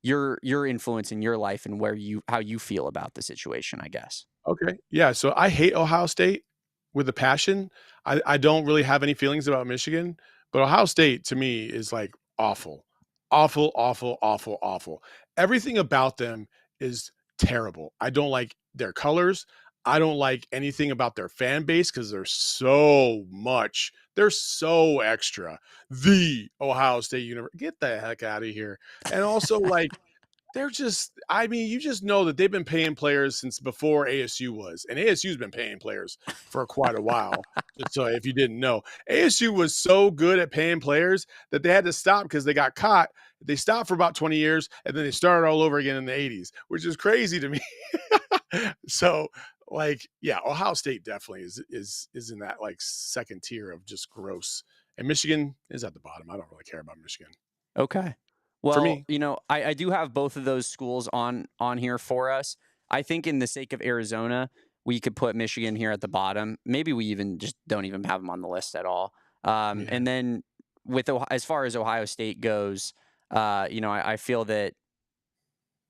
your influence in your life and how you feel about the situation, I guess. Okay. Yeah. So I hate Ohio State with a passion. I don't really have any feelings about Michigan, but Ohio State to me is like awful, awful, awful, awful, awful. Everything about them is terrible. I don't like their colors. I don't like anything about their fan base because they're so extra. The Ohio State University, get the heck out of here. And also, like, they're just I mean, you just know that they've been paying players since before ASU was, and ASU's been paying players for quite a while. Just so if you didn't know, ASU was so good at paying players that they had to stop because they got caught. They stopped for about 20 years, and then they started all over again in the 80s, which is crazy to me. So, like, yeah, Ohio State definitely is in that like second tier of just gross, and Michigan is at the bottom. I don't really care about Michigan Okay. for Well, me. I do have both of those schools on here for us. I think in the sake of Arizona, we could put Michigan here at the bottom. Maybe we even just don't even have them on the list at all. Yeah. And then as far as Ohio State goes, I feel that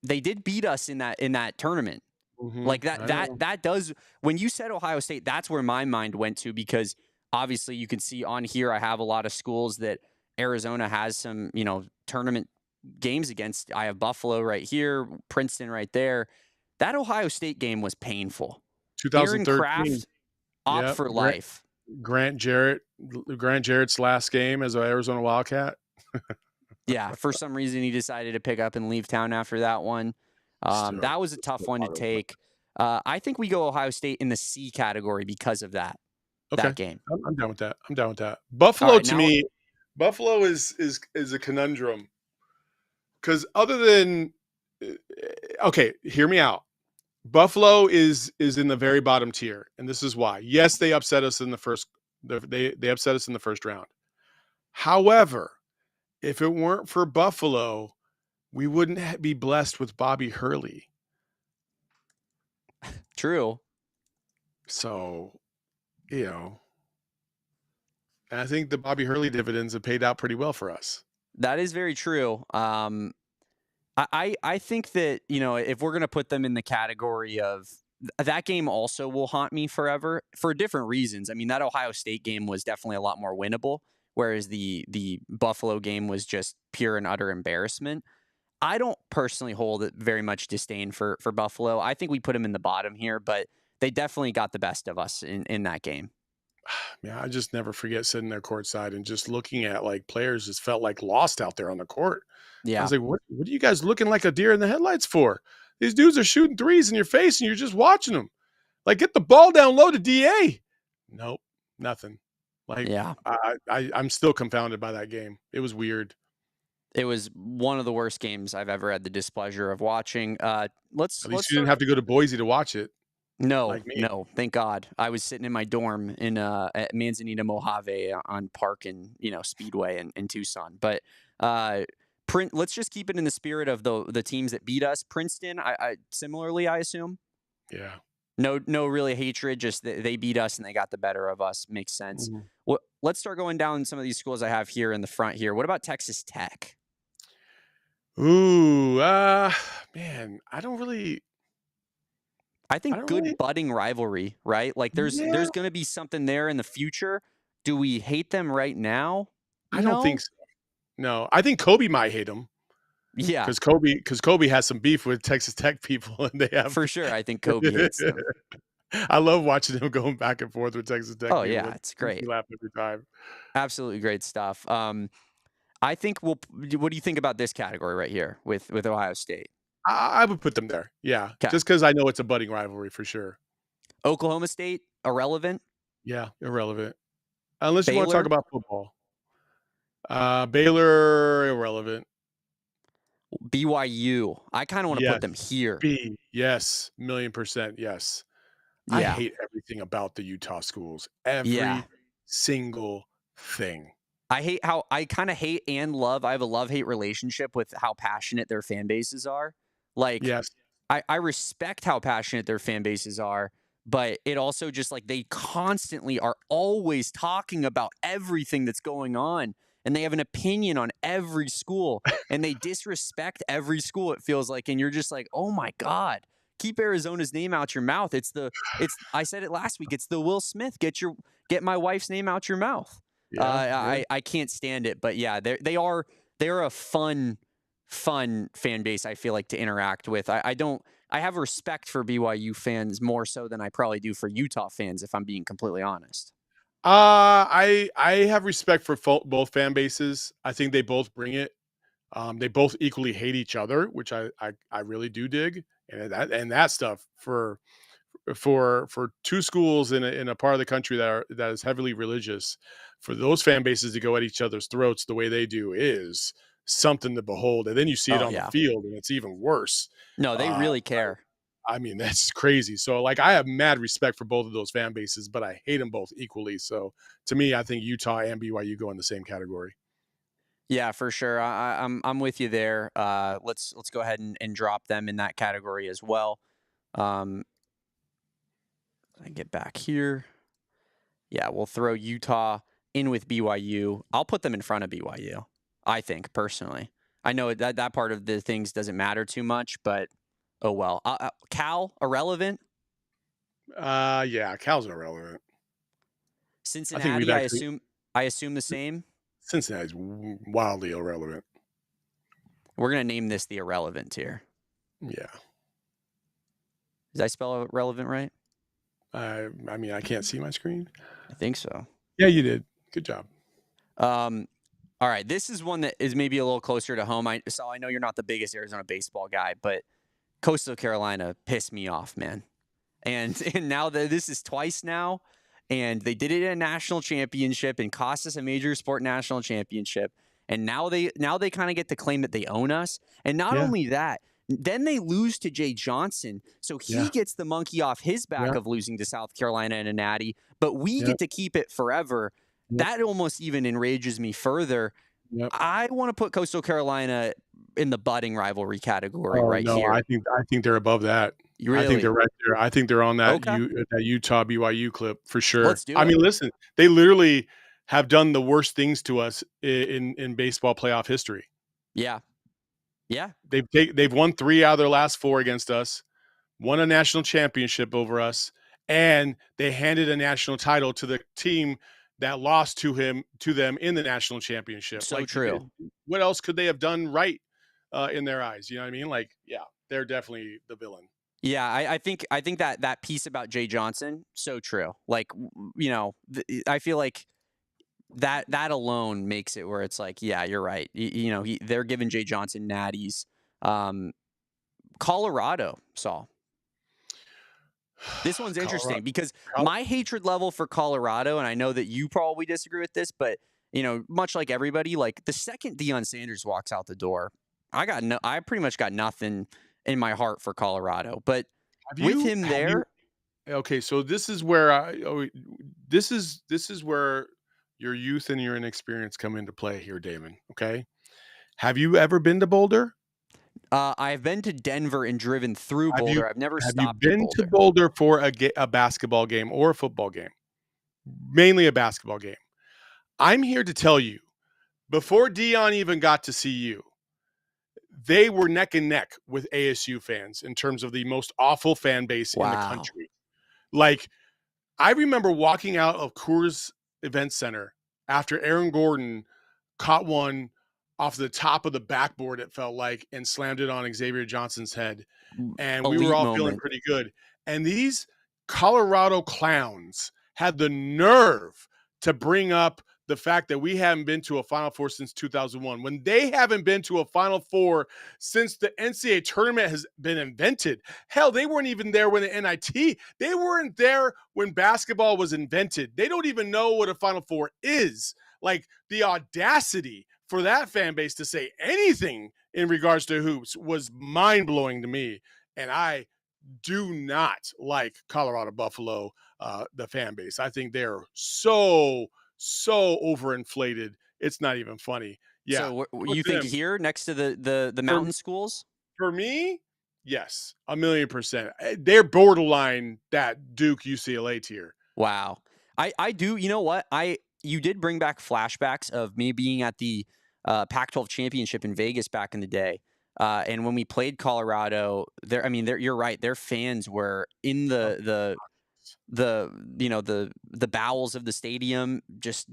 they did beat us in that tournament. Like I know. that does when you said Ohio State, that's where my mind went to because obviously you can see on here I have a lot of schools that Arizona has some, tournament games against. I have Buffalo right here, Princeton right there. That Ohio State game was painful. Aaron 2013. Kraft, op Yep. for life. Grant Jarrett. Grant Jarrett's last game as an Arizona Wildcat. Yeah, for some reason he decided to pick up and leave town after that one. Still, That was a tough one to take. I think we go Ohio State in the C category because of that okay. game. I'm down with that. I'm down with that. All Buffalo right, to now me, Buffalo is a conundrum because other than okay, hear me out. Buffalo is in the very bottom tier, and this is why. Yes, they upset us in the first. They upset us in the first round. However, if it weren't for Buffalo, we wouldn't be blessed with Bobby Hurley. true. So, you know, I think the Bobby Hurley dividends have paid out pretty well for us. That is very true. I think that, if we're gonna put them in the category of that game also will haunt me forever for different reasons. I mean, that Ohio State game was definitely a lot more winnable, whereas the Buffalo game was just pure and utter embarrassment. I don't personally hold it very much disdain for Buffalo. I think we put them in the bottom here, but they definitely got the best of us in that game. Man, I just never forget sitting there courtside and just looking at like players just felt like lost out there on the court. I Yeah, was like, what are you guys looking like a deer in the headlights for? These dudes are shooting threes in your face and you're just watching them. Like, get the ball down low to DA. Nope, nothing. Like, yeah. I'm still confounded by that game. It was weird. It was one of the worst games I've ever had the displeasure of watching. At Let's least you didn't start. have to go to Boise to watch it, No, like me. no, thank God. I was sitting in my dorm at Manzanita Mojave on Park and Speedway in Tucson. But let's just keep it in the spirit of the teams that beat us. Princeton, I similarly, I assume. Yeah. No, really hatred. Just they beat us and they got the better of us. Makes sense. Mhm. Let's start going down some of these schools I have here in the front here. What about Texas Tech? Ooh, man, I I think don't really, good budding rivalry, right? Like yeah, there's going to be something there in the future. Do we hate them right now? I don't think No. so. No, I think Kobe might hate him Yeah, because Kobe has some beef with Texas Tech people, and they have. for sure. I think Kobe hates them. I love watching him going back and forth with Texas Tech Oh people. yeah, It it's makes great. me laugh every time. Absolutely great stuff. I think what do you think about this category right here with Ohio State? I would put them there. Yeah, Okay. just because I know it's a budding rivalry for sure. Oklahoma State, irrelevant. Yeah, irrelevant. Unless you want to talk Baylor, about football. Baylor, irrelevant. BYU. I kind of want to put Yes. them here. Yes, 1,000,000%, yes. I Yeah. hate everything about the Utah schools. Yeah. Every single thing. I kind of hate and love. I have a love-hate relationship with how passionate their fan bases are. Like, Yes. I respect how passionate their fan bases are, but it also just like they constantly are always talking about everything that's going on, and they have an opinion on every school, and they disrespect every school, it feels like, and you're just like, oh my God, keep Arizona's name out your mouth. I said it last week, it's the Will Smith, get my wife's name out your mouth. Yeah, yeah. I can't stand it, but yeah, they're a fun fan base, I feel like, to interact with. I have respect for BYU fans more so than I probably do for Utah fans, if I'm being completely honest. I have respect for both fan bases. I think they both bring it. They both equally hate each other, which I really do dig. And that stuff for two schools in a part of the country that is heavily religious, for those fan bases to go at each other's throats the way they do is something to behold. And then you see it Oh on the yeah. field, and it's even worse. No, they Uh, really care. I mean, that's crazy. So, like, I have mad respect for both of those fan bases, but I hate them both equally. So, to me, I think Utah and BYU go in the same category. Yeah, for sure. I'm with you there. Let's go ahead and drop them in that category as well. Um, I get back here. Yeah, we'll throw Utah in with BYU. I'll put them in front of BYU, I think, personally. I know that part of the things doesn't matter too much, but oh well. Cal, irrelevant. Yeah, Cal's irrelevant. I think we've Cincinnati, actually I assume the same. Cincinnati's wildly irrelevant. We're gonna name this the irrelevant tier. Yeah. Did I spell relevant right? I mean, I can't see my screen. I think so. Yeah, you did. Good job. All right, this is one that is maybe a little closer to home. I know you're not the biggest Arizona baseball guy, but Coastal Carolina pissed me off, man. And now this is twice now, and they did it in a national championship and cost us a major sport national championship. And now they kind of get to claim that they own us. And not Yeah. only that, then they lose to Jay Johnson, so he Yeah. gets the monkey off his back Yeah. of losing to South Carolina in a natty, but we Yep. get to keep it forever. Yep. That almost even enrages me further. Yep. I want to put Coastal Carolina in the budding rivalry category here. I think they're above that. Really? I think they're right there. I think they're on that Okay. that Utah BYU clip for sure. Let's do I mean, it. listen, they literally have done the worst things to us in baseball playoff history. Yeah. Yeah. They've won 3 out of their last 4 against us, won a national championship over us, and they handed a national title to the team that lost to them in the national championship. So true. What else could they have done right in their eyes? You know what I mean? Like, yeah, they're definitely the villain. Yeah, I think that piece about Jay Johnson, so true. Like, you know, I feel like that alone makes it where it's like, yeah, you're right. You know, they're giving Jay Johnson natties. Colorado, Saul. This one's interesting because my hatred level for Colorado, and I know that you probably disagree with this, but you know, much like everybody, like the second Deion Sanders walks out the door, I pretty much got nothing in my heart for Colorado. But with him there, okay, so this is where this is where your youth and your inexperience come into play here, Damon. Okay, have you ever been to Boulder? I've been to Denver and driven through Boulder. I've never stopped. Have you been to Boulder for a basketball game or a football game? Mainly a basketball game. I'm here to tell you, before Deion even got to CU, they were neck and neck with ASU fans in terms of the most awful fan base in the country. Like, I remember walking out of Coors Event Center after Aaron Gordon caught one off the top of the backboard, it felt like, and slammed it on Xavier Johnson's head. And we were all feeling pretty good. And these Colorado clowns had the nerve to bring up the fact that we haven't been to a Final Four since 2001, when they haven't been to a Final Four since the NCAA tournament has been invented. Hell, they weren't even there when the NIT. They weren't there when basketball was invented. They don't even know what a Final Four is. Like, the audacity for that fan base to say anything in regards to hoops was mind-blowing to me. And I do not like Colorado Buffalo, the fan base. I think they're so overinflated. It's not even funny. Yeah, So put you think them here next to the for mountain schools? for me. Yes, 1,000,000%. They're borderline that Duke UCLA tier. Wow. I do. You know what? You did bring back flashbacks of me being at the Pac-12 championship in Vegas back in the day. And when we played Colorado, you're right. Their fans were in Oh, the bowels of the stadium, just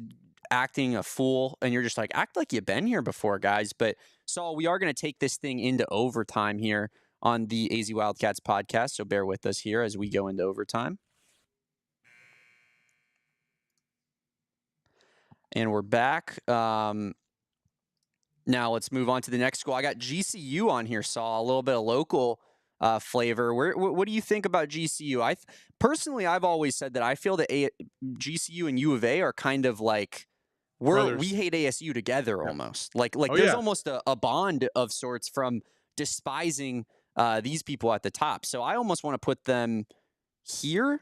acting a fool. And you're just like, act like you've been here before, guys. But Saul, we are going to take this thing into overtime here on the AZ Wildcats podcast. So bear with us here as we go into overtime. And we're back. Now let's move on to the next school. I got GCU on here, Saul. A little bit of local flavor. What do you think about GCU? Personally, I've always said that I feel that GCU and U of A are kind of like we brothers. hate ASU together Yeah. almost. Like Oh there's yeah. almost a bond of sorts from despising these people at the top. So I almost want to put them here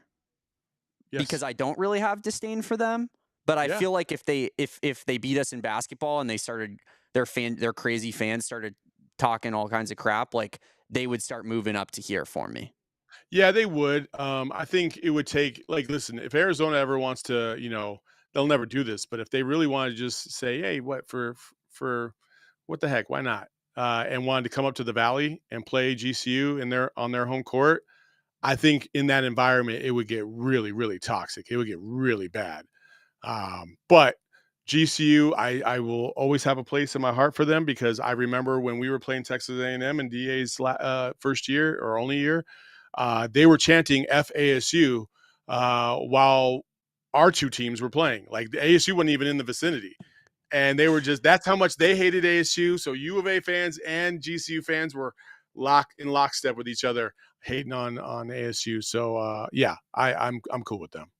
because Yes. I don't really have disdain for them. But I Yeah. feel like if they beat us in basketball and they started their crazy fans started talking all kinds of crap, like they would start moving up to here for me. Yeah, they would. I think it would take like listen, if Arizona ever wants to, they'll never do this, but if they really want to just say, "Hey, what for what the heck, why not?" And wanted to come up to the Valley and play GCU on their home court, I think in that environment it would get really really toxic. It would get really bad. But GCU, I will always have a place in my heart for them because I remember when we were playing Texas A&M in DA's first year or only year, they were chanting FASU while our two teams were playing. Like the ASU wasn't even in the vicinity. And they were that's how much they hated ASU. So U of A fans and GCU fans were in lockstep with each other, hating on ASU. So yeah, I'm cool with them.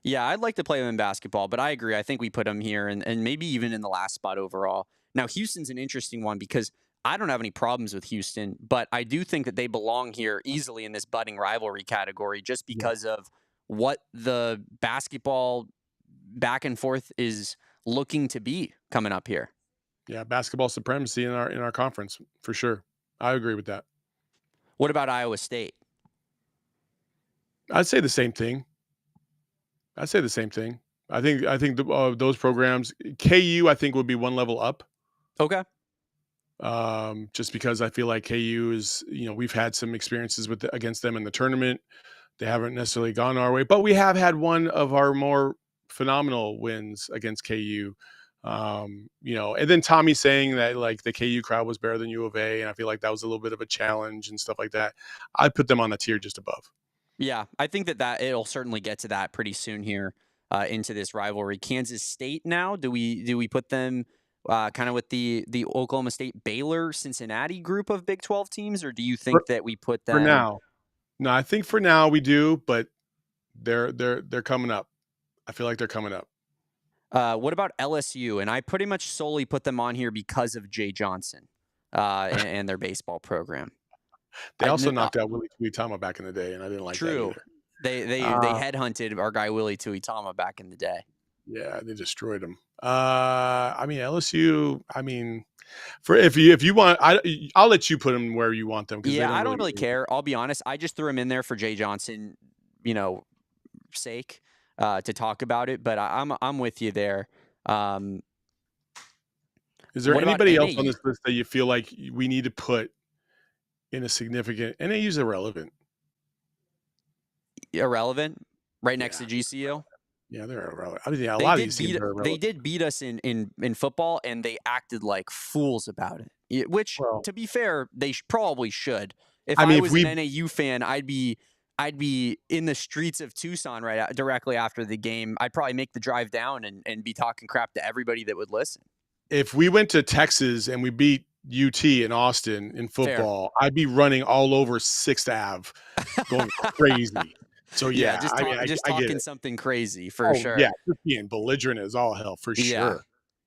Yeah, I'd like to play them in basketball, but I agree. I think we put them here and maybe even in the last spot overall. Now, Houston's an interesting one because I don't have any problems with Houston, but I do think that they belong here easily in this budding rivalry category just Yeah. because of what the basketball back and forth is looking to be coming up here. Yeah, basketball supremacy in our conference for sure. I agree with that. What about Iowa State? I'd say the same thing. I think those programs, KU, I think would be one level up. Okay. Just because I feel like KU is, we've had some experiences against them in the tournament. They haven't necessarily gone our way, but we have had one of our more phenomenal wins against KU. And then Tommy saying that like the KU crowd was better than U of A, and I feel like that was a little bit of a challenge and stuff like that. I'd put them on the tier just above. Yeah, I think that it'll certainly get to that pretty soon here into this rivalry. Kansas State now, do we put them kind of with the Oklahoma State, Baylor, Cincinnati group of Big 12 teams, or do you For, think that we put for them? now, no, I think for now we do, but they're coming up. I feel like they're coming up. What about LSU? And I pretty much solely put them on here because of Jay Johnson and their baseball program. They also knocked out Willie Tuitama back in the day, and I didn't like that True. either. They headhunted our guy Willie Tuitama back in the day. Yeah, they destroyed him. LSU. For if you want, I'll let you put them where you want them. Yeah, I don't really care. I'll be honest. I just threw him in there for Jay Johnson, sake to talk about it. But I'm with you there. Is there What about anybody else NAU? on this list that you feel like we need to put in a significant? NAU's irrelevant. Irrelevant, right next to GCU. Yeah, they're irrelevant. I mean, yeah, a lot of these teams are irrelevant. They did beat us in football, and they acted like fools about it. Which, to be fair, they probably should. If I was an NAU fan, I'd be in the streets of Tucson directly after the game. I'd probably make the drive down and be talking crap to everybody that would listen. If we went to Texas and we beat UT in Austin in football, I'd be running all over 6th Ave, going crazy. So yeah, just talking something crazy for sure. Yeah, just being belligerent as all hell for sure.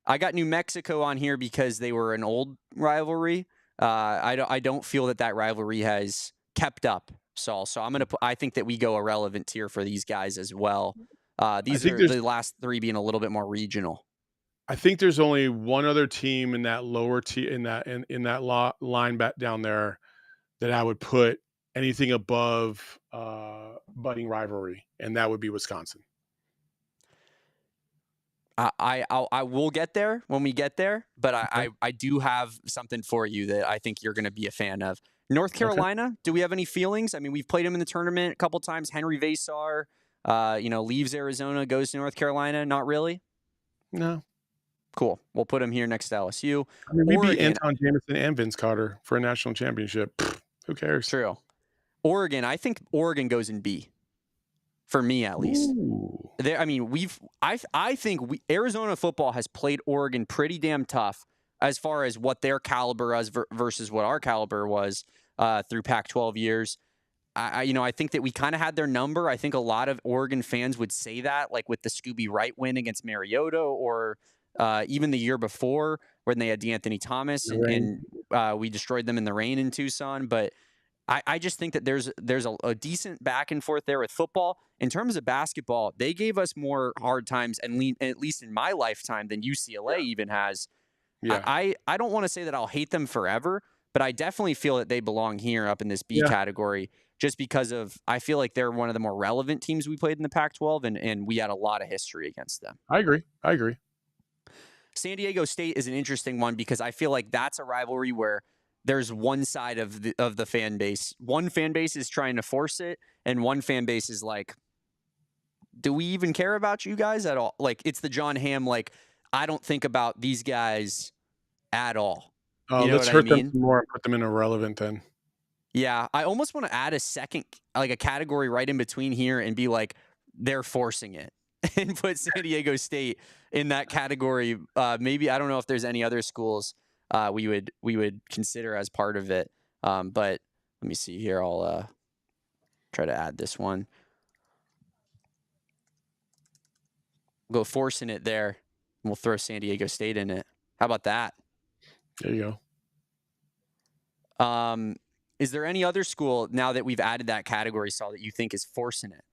I got New Mexico on here because they were an old rivalry. I don't feel that rivalry has kept up, Saul. So I think that we go a relevant tier for these guys as well. I These think are there's the last three being a little bit more regional. I think there's only one other team in that lower tier in that line back down there that I would put anything above budding rivalry, and that would be Wisconsin. I will get there when we get there, but Okay. I do have something for you that I think you're going to be a fan of. North Okay. Carolina, do we have any feelings? I mean, we've played them in the tournament a couple times. Henry Vasar, leaves Arizona, goes to North Carolina. Not really. No. Cool. We'll put him here next to LSU. I mean, we beat Oregon, Anton Jameson and Vince Carter for a national championship. Pfft, who cares? true. Oregon, I think Oregon goes in B. For me, at least. Ooh. I mean, I think Arizona football has played Oregon pretty damn tough as far as what their caliber is versus what our caliber was through Pac-12 years. I think that we kind of had their number. I think a lot of Oregon fans would say that, like with the Scooby Wright win against Mariota, or even the year before when they had DeAnthony Thomas and we destroyed them in the rain in Tucson. But I just think that there's a decent back and forth there with football. In terms of basketball, they gave us more hard times, and at least in my lifetime, than UCLA even has. Yeah. I don't want to say that I'll hate them forever, but I definitely feel that they belong here up in this B category just because of I feel like they're one of the more relevant teams we played in the Pac-12, and we had a lot of history against them. I agree. San Diego State is an interesting one because I feel like that's a rivalry where there's one side of the fan base. One fan base is trying to force it, and one fan base is like, do we even care about you guys at all? Like, it's the John Hamm, like, I don't think about these guys at all. Oh, You know let's what hurt I mean? them some more and put them in irrelevant then. Yeah, I almost want to add a second, like a category right in between here and be like, they're forcing it and put San Diego State in that category. Maybe, I don't know if there's any other schools we would consider as part of it. But let me see here. I'll try to add this one. Go forcing it there. And we'll throw San Diego State in it. How about that? There you go. Is there any other school now that we've added that category, Saul, that you think is forcing it?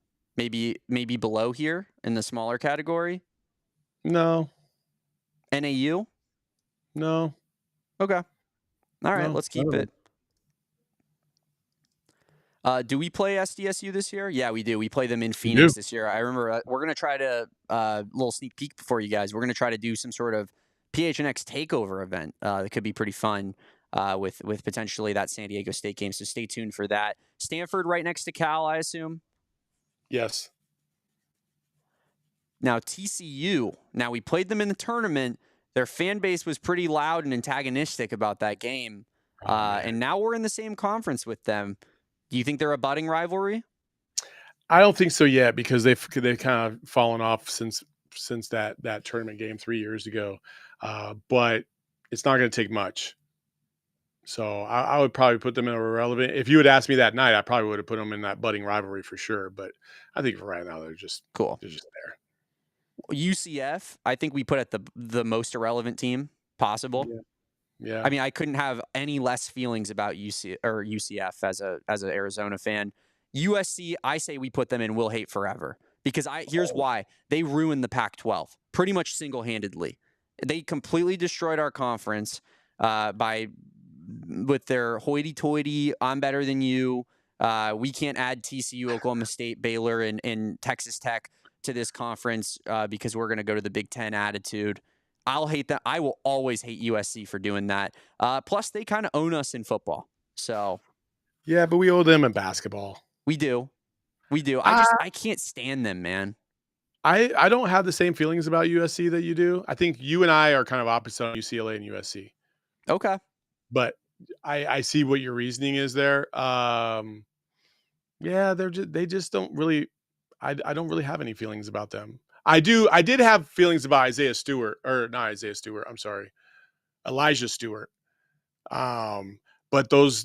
Maybe below here in the smaller category? No. NAU? No. Okay. All right, No, let's keep it. Do we play SDSU this year? Yeah, we do. We play them in Phoenix this year. I remember we're going to try to, little sneak peek for you guys, we're going to try to do some sort of PHNX takeover event that could be pretty fun with potentially that San Diego State game. So stay tuned for that. Stanford right next to Cal, I assume? Yes. Now, TCU. Now, we played them in the tournament. Their fan base was pretty loud and antagonistic about that game. And now we're in the same conference with them. Do you think they're a budding rivalry? I don't think so yet because they've kind of fallen off since that tournament game 3 years ago. But it's not going to take much. So I would probably put them in a irrelevant. If you had asked me that night, I probably would have put them in that budding rivalry for sure. But I think for right now, they're just cool. They're just there. UCF, I think we put at the most irrelevant team possible. Yeah. I mean, I couldn't have any less feelings about UCF as an Arizona fan. USC, I say we put them in Will Hate Forever because here's why. They ruined the Pac-12 pretty much single-handedly. They completely destroyed our conference with their hoity-toity, I'm better than you. We can't add TCU, Oklahoma State, Baylor, and Texas Tech to this conference because we're going to go to the Big Ten attitude. I'll hate that. I will always hate USC for doing that. Plus, they kind of own us in football. So, yeah, but we owe them in basketball. We do. I can't stand them, man. I don't have the same feelings about USC that you do. I think you and I are kind of opposite on UCLA and USC. Okay. But I see what your reasoning is there. Yeah, they just don't really. I don't really have any feelings about them. I did have feelings about Elijah Stewart. But those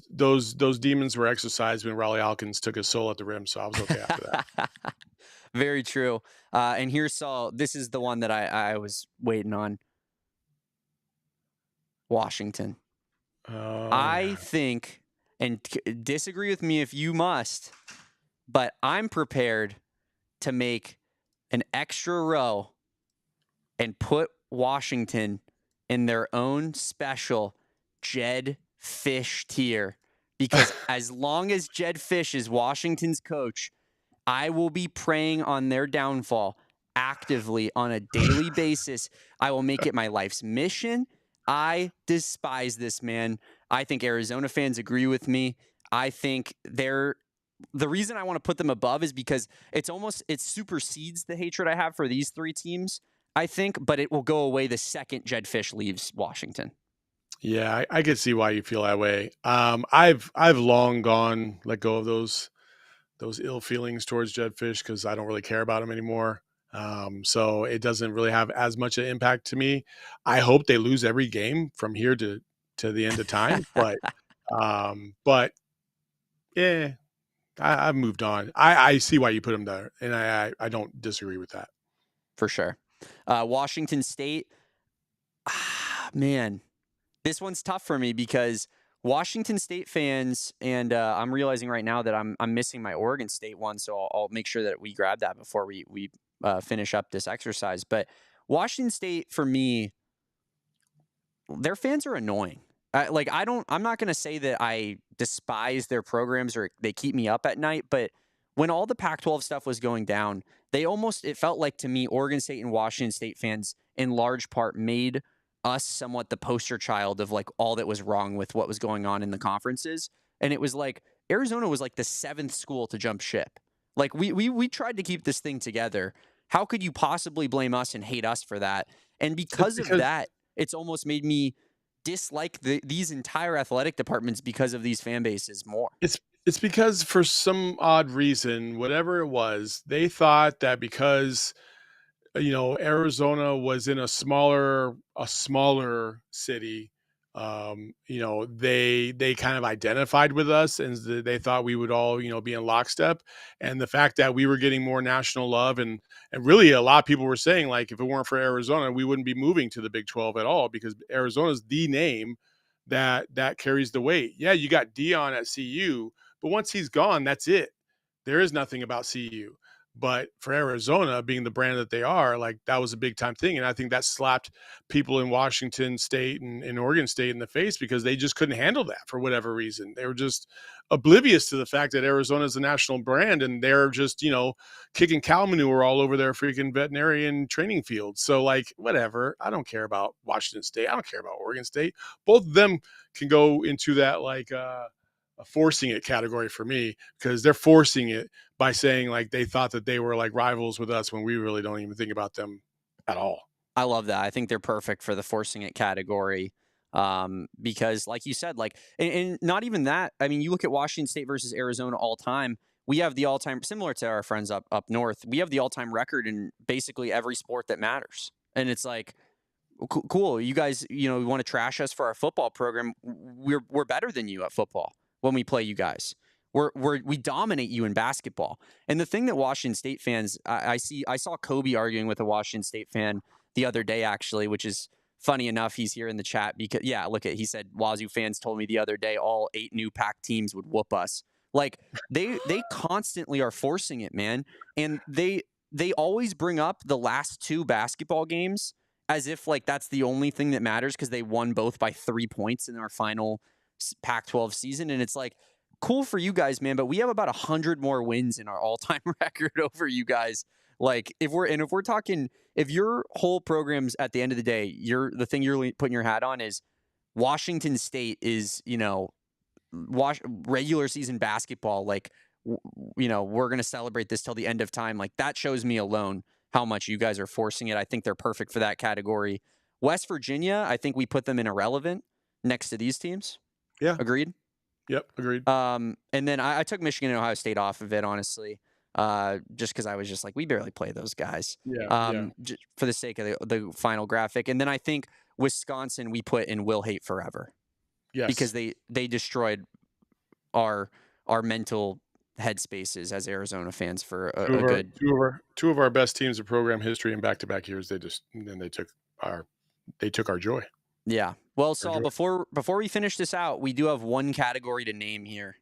demons were exercised when Raleigh Alkins took his soul at the rim, so I was okay after that. Very true. And here's Saul. This is the one that I was waiting on. Washington. I think, and disagree with me if you must, but I'm prepared to make an extra row and put Washington in their own special Jedd Fisch tier. Because as long as Jedd Fisch is Washington's coach, I will be preying on their downfall actively on a daily basis. I will make it my life's mission. I despise this man. I think Arizona fans agree with me. I think the reason I want to put them above is because it supersedes the hatred I have for these three teams, I think, but it will go away the second Jedd Fisch leaves Washington. Yeah, I could see why you feel that way. I've long gone let go of those ill feelings towards Jedd Fisch because I don't really care about him anymore. So it doesn't really have as much an impact to me. I hope they lose every game from here to the end of time, but yeah, I've moved on. I see why you put him there, and I don't disagree with that. For sure. Washington State, man, this one's tough for me because Washington State fans, and I'm realizing right now that I'm missing my Oregon State one, so I'll make sure that we grab that before we finish up this exercise. But Washington State, for me, their fans are annoying. I'm not going to say that I despise their programs or they keep me up at night, but when all the Pac-12 stuff was going down, it felt like to me, Oregon State and Washington State fans in large part made us somewhat the poster child of like all that was wrong with what was going on in the conferences. And it was like Arizona was like the seventh school to jump ship. Like we tried to keep this thing together. How could you possibly blame us and hate us for that? And because of that, it's almost made me dislike these entire athletic departments because of these fan bases more. It's because for some odd reason, whatever it was, they thought that because Arizona was in a smaller city, they kind of identified with us, and they thought we would all be in lockstep. And the fact that we were getting more national love, and really a lot of people were saying, like, if it weren't for Arizona, we wouldn't be moving to the Big 12 at all, because Arizona's the name that carries the weight. Yeah, you got Dion at CU, but once he's gone, that's it. There is nothing about CU. But for Arizona being the brand that they are, like, that was a big time thing. And I think that slapped people in Washington State and Oregon State in the face because they just couldn't handle that for whatever reason. They were just oblivious to the fact that Arizona is a national brand, and they're just, kicking cow manure all over their freaking veterinarian training fields. So, like, whatever. I don't care about Washington State. I don't care about Oregon State. Both of them can go into that, like, a forcing it category for me, because they're forcing it by saying like they thought that they were like rivals with us when we really don't even think about them at all. I love that. I think they're perfect for the forcing it category. Because like you said, like, and not even that. I mean, you look at Washington State versus Arizona all time. We have the all-time, similar to our friends up north, we have the all-time record in basically every sport that matters. And it's like, cool. You guys, want to trash us for our football program. We're better than you at football when we play you guys. We dominate you in basketball. And the thing that Washington State fans, I saw Kobe arguing with a Washington State fan the other day, actually, which is funny enough. He's here in the chat because, he said Wazoo fans told me the other day all 8 new Pac teams would whoop us. Like, they constantly are forcing it, man. And they always bring up the last 2 basketball games as if like that's the only thing that matters because they won both by 3 points in our final Pac-12 season. And it's like, cool for you guys, man, but we have about 100 more wins in our all-time record over you guys. Like, if we're talking, if your whole program's at the end of the day, the thing you're putting your hat on is Washington State is, regular season basketball. Like, we're going to celebrate this till the end of time. Like, that shows me alone how much you guys are forcing it. I think they're perfect for that category. West Virginia, I think we put them in irrelevant next to these teams. Yeah. Agreed? Yep, agreed. And then I took Michigan and Ohio State off of it, honestly, just because I was just like, we barely play those guys. Yeah. For the sake of the final graphic. And then I think Wisconsin we put in will hate forever. Yes. Because they destroyed our mental headspaces as Arizona fans for a good two of our best teams of program history in back-to-back years. They took our joy. Yeah. Well, Or Saul, before we finish this out, we do have one category to name here.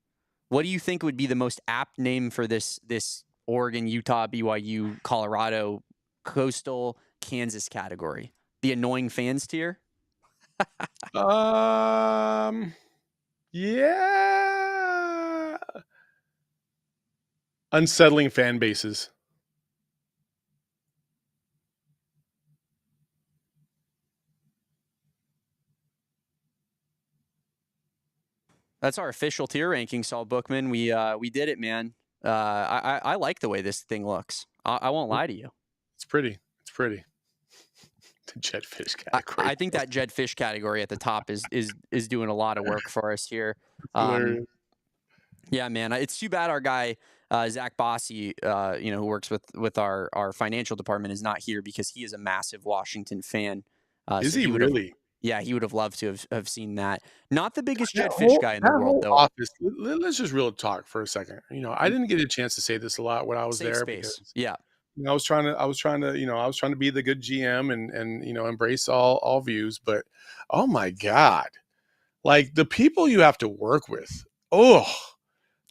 What do you think would be the most apt name for this Oregon, Utah, BYU, Colorado, Coastal, Kansas category? The annoying fans tier? Yeah. Unsettling fan bases. That's our official tier ranking, Saul Bookman. We did it, man. I like the way this thing looks. I won't lie to you. It's pretty. It's pretty. The Jedd Fisch I, category. I think that Jedd Fisch category at the top is doing a lot of work for us here. Hilarious. Yeah, man. It's too bad our guy Zach Bossy, who works with our financial department, is not here because he is a massive Washington fan. Is So he he would have, really? yeah, he would have loved to have seen that. Not the biggest That Jedd Fisch guy in the world, whole though. office. Let's just real talk for a second. I didn't get a chance to say this a lot when I was Safe there because space. Yeah. I was trying to be the good GM and embrace all views. But oh my God, like the people you have to work with. Oh,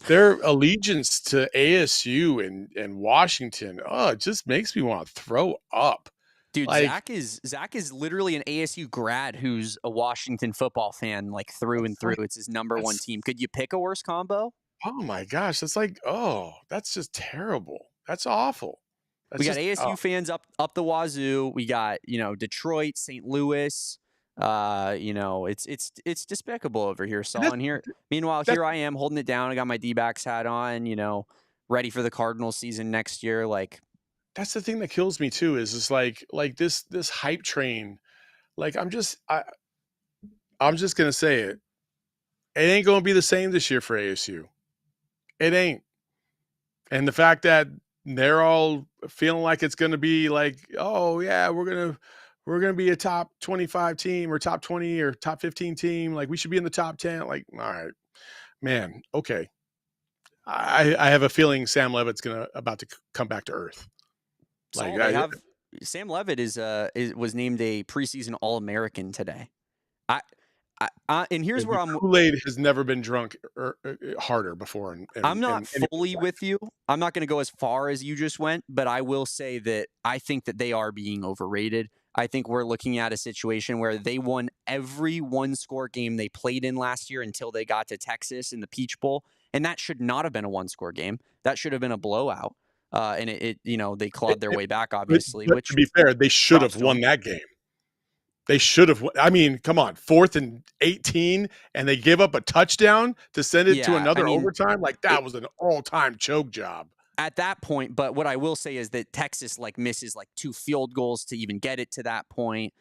their allegiance to ASU and Washington. Oh, it just makes me want to throw up. Dude, Like Zach is literally an ASU grad who's a Washington football fan, like through and it's through. like It's his number one that's team. Could you pick a worse combo? oh my gosh, it's like, oh, that's just terrible. That's awful. We That's got just ASU fans up the wazoo. We got Detroit, St. Louis. It's despicable over here, and Saul. And here, meanwhile, that's here I am holding it down. I got my D-backs hat on. Ready for the Cardinals season next year. Like, that's the thing that kills me too, is just like this hype train. Like I'm just gonna say it. It ain't gonna be the same this year for ASU. It ain't. And the fact that they're all feeling like it's gonna be like, oh yeah, we're gonna be a top 25 team or top 20 or top 15 team. Like we should be in the top 10. Like, all right, man, okay. I have a feeling Sam Levitt's about to come back to earth. Like Saul, they have Sam Levitt was named a preseason All-American today. And here's the where I'm Kool-Aid has never been drunk harder before. I'm not In fully with you. I'm not going to go as far as you just went, but I will say that I think that they are being overrated. I think we're looking at a situation where they won every one-score game they played in last year until they got to Texas in the Peach Bowl, and that should not have been a one-score game. That should have been a blowout. And they clawed their way back, obviously. But Which to be fair, they should have props to won them. that game. They should have. I mean, come on, 4th and 18, and they give up a touchdown to send it to Yeah, I another mean, overtime. Like that was an all-time choke job. at that point. But what I will say is that Texas misses 2 field goals to even get it to that point.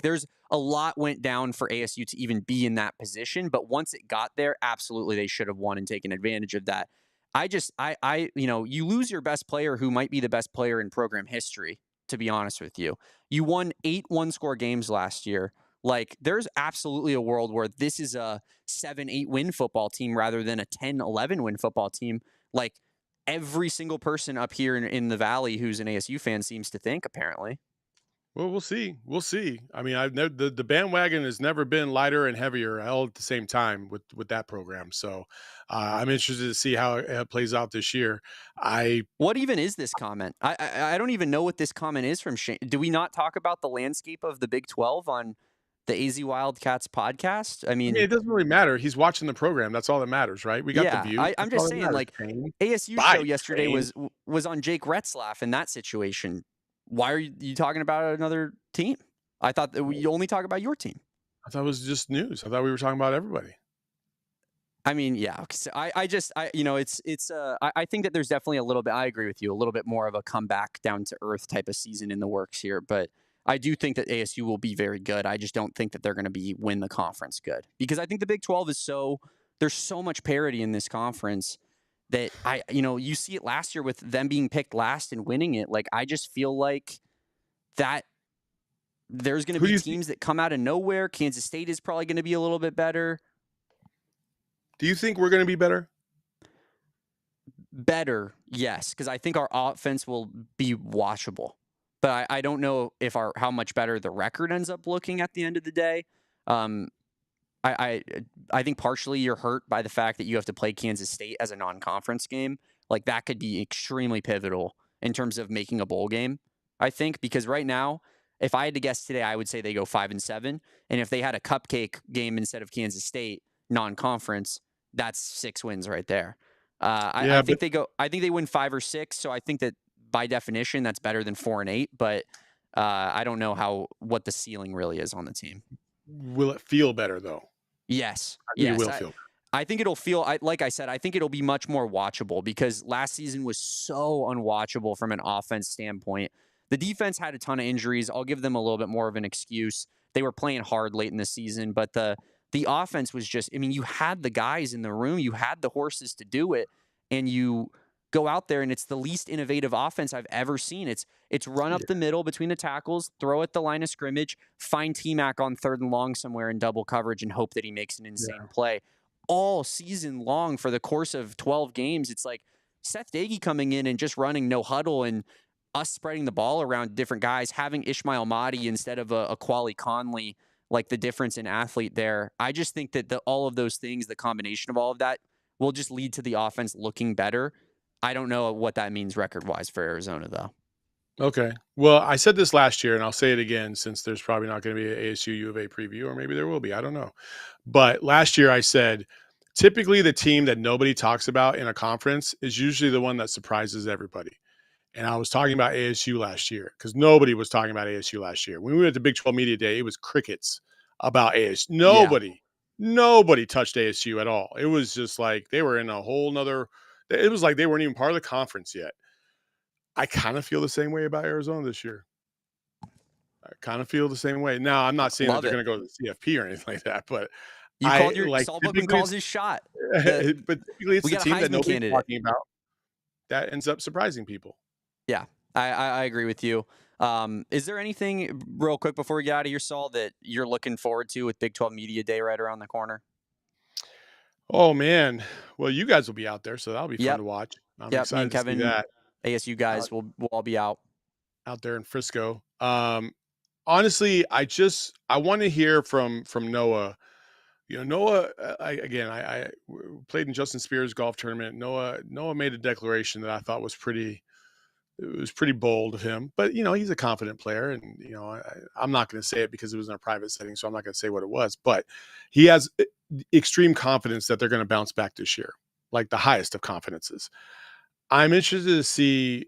There's a lot went down for ASU to even be in that position. But once it got there, absolutely they should have won and taken advantage of that. You lose your best player who might be the best player in program history, to be honest with you. You won 8 one-score games last year. There's absolutely a world where this is a 7-8 win football team rather than a 10-11 win football team. Every single person up here in the Valley who's an ASU fan seems to think, apparently. Well, we'll see. We'll see. I mean, the bandwagon has never been lighter and heavier all at the same time with that program. So I'm interested to see how it plays out this year. What even is this comment? I don't even know what this comment is from Shane. Do we not talk about the landscape of the Big 12 on the AZ Wildcats podcast? I mean, it doesn't really matter. He's watching the program. That's all that matters, right? We got the yeah, view. I'm That's just all that saying, matters. ASU Bye, show yesterday Shane. was on Jake Retzlaff in that situation. Why are you talking about another team? I thought that we only talk about your team. I thought it was just news. I thought we were talking about everybody. I mean, yeah. So I think that there's definitely a little bit. I agree with you. A little bit more of a comeback down to earth type of season in the works here, but I do think that ASU will be very good. I just don't think that they're going to win the conference good, because I think the Big 12 there's so much parity in this conference that you see it last year with them being picked last and winning it. I just feel like that there's going to be teams that come out of nowhere. Kansas State is probably going to be a little bit better. Do you think we're going to be better? Better, yes, because I think our offense will be watchable. But I don't know if how much better the record ends up looking at the end of the day. Um, I I think partially you're hurt by the fact that you have to play Kansas State as a non-conference game. Like that could be extremely pivotal in terms of making a bowl game. I think because right now, if I had to guess today, I would say they go 5-7, and if they had a cupcake game instead of Kansas State non-conference, that's 6 wins right there. I Yeah, but think they go. I think they win 5 or 6. So I think that by definition, that's better than 4-8. But I don't know what the ceiling really is on the team. will it feel better though? Yes, I think it yes. will feel. I think it'll feel like I said. I think it'll be much more watchable because last season was so unwatchable from an offense standpoint. The defense had a ton of injuries. I'll give them a little bit more of an excuse. They were playing hard late in the season, but the offense was just. I mean, you had the guys in the room, you had the horses to do it, and you go out there and it's the least innovative offense I've ever seen. It's run Yeah, up the middle between the tackles, throw at the line of scrimmage, find T-Mac on 3rd and long somewhere in double coverage and hope that he makes an insane yeah, play. All season long for the course of 12 games, it's like Seth Doege coming in and just running no huddle and us spreading the ball around different guys, having Ishmael Mahdi instead of a Quali Conley, like the difference in athlete there. I just think that all of those things, the combination of all of that, will just lead to the offense looking better. I don't know what that means record-wise for Arizona, though. okay. Well, I said this last year, and I'll say it again since there's probably not going to be an ASU U of A preview, or maybe there will be. I don't know. But last year I said, typically the team that nobody talks about in a conference is usually the one that surprises everybody. And I was talking about ASU last year because nobody was talking about ASU last year. When we went to Big 12 Media Day, it was crickets about ASU. Yeah. Nobody touched ASU at all. It was just like they were in a whole nother, it was like they weren't even part of the conference yet. I kind of feel the same way about Arizona this year. I kind of feel the same way. Now, I'm not saying that Love they're it. going to go to the CFP or anything like that, but You I called your like Saltbuckman typically calls it's, his shot. but typically it's We the got a team that Heisman nobody's candidate. talking about that ends up surprising people. Yeah, I agree with you. Is there anything real quick before we get out of here, Saul, that you're looking forward to with Big 12 Media Day right around the corner? Oh man. Well, you guys will be out there, so that'll be fun Yep. to watch. I'm Yep. Me and excited to see Kevin, that ASU out, guys, will all be out. out there in Frisco. Honestly, I want to hear from Noah. You know, Noah. Played in Justin Spears' golf tournament. Noah made a declaration that I thought was pretty. It was pretty bold of him, but you know he's a confident player, and you know I'm not going to say it because it was in a private setting, so I'm not going to say what it was. But he has extreme confidence that they're going to bounce back this year, like the highest of confidences. I'm interested to see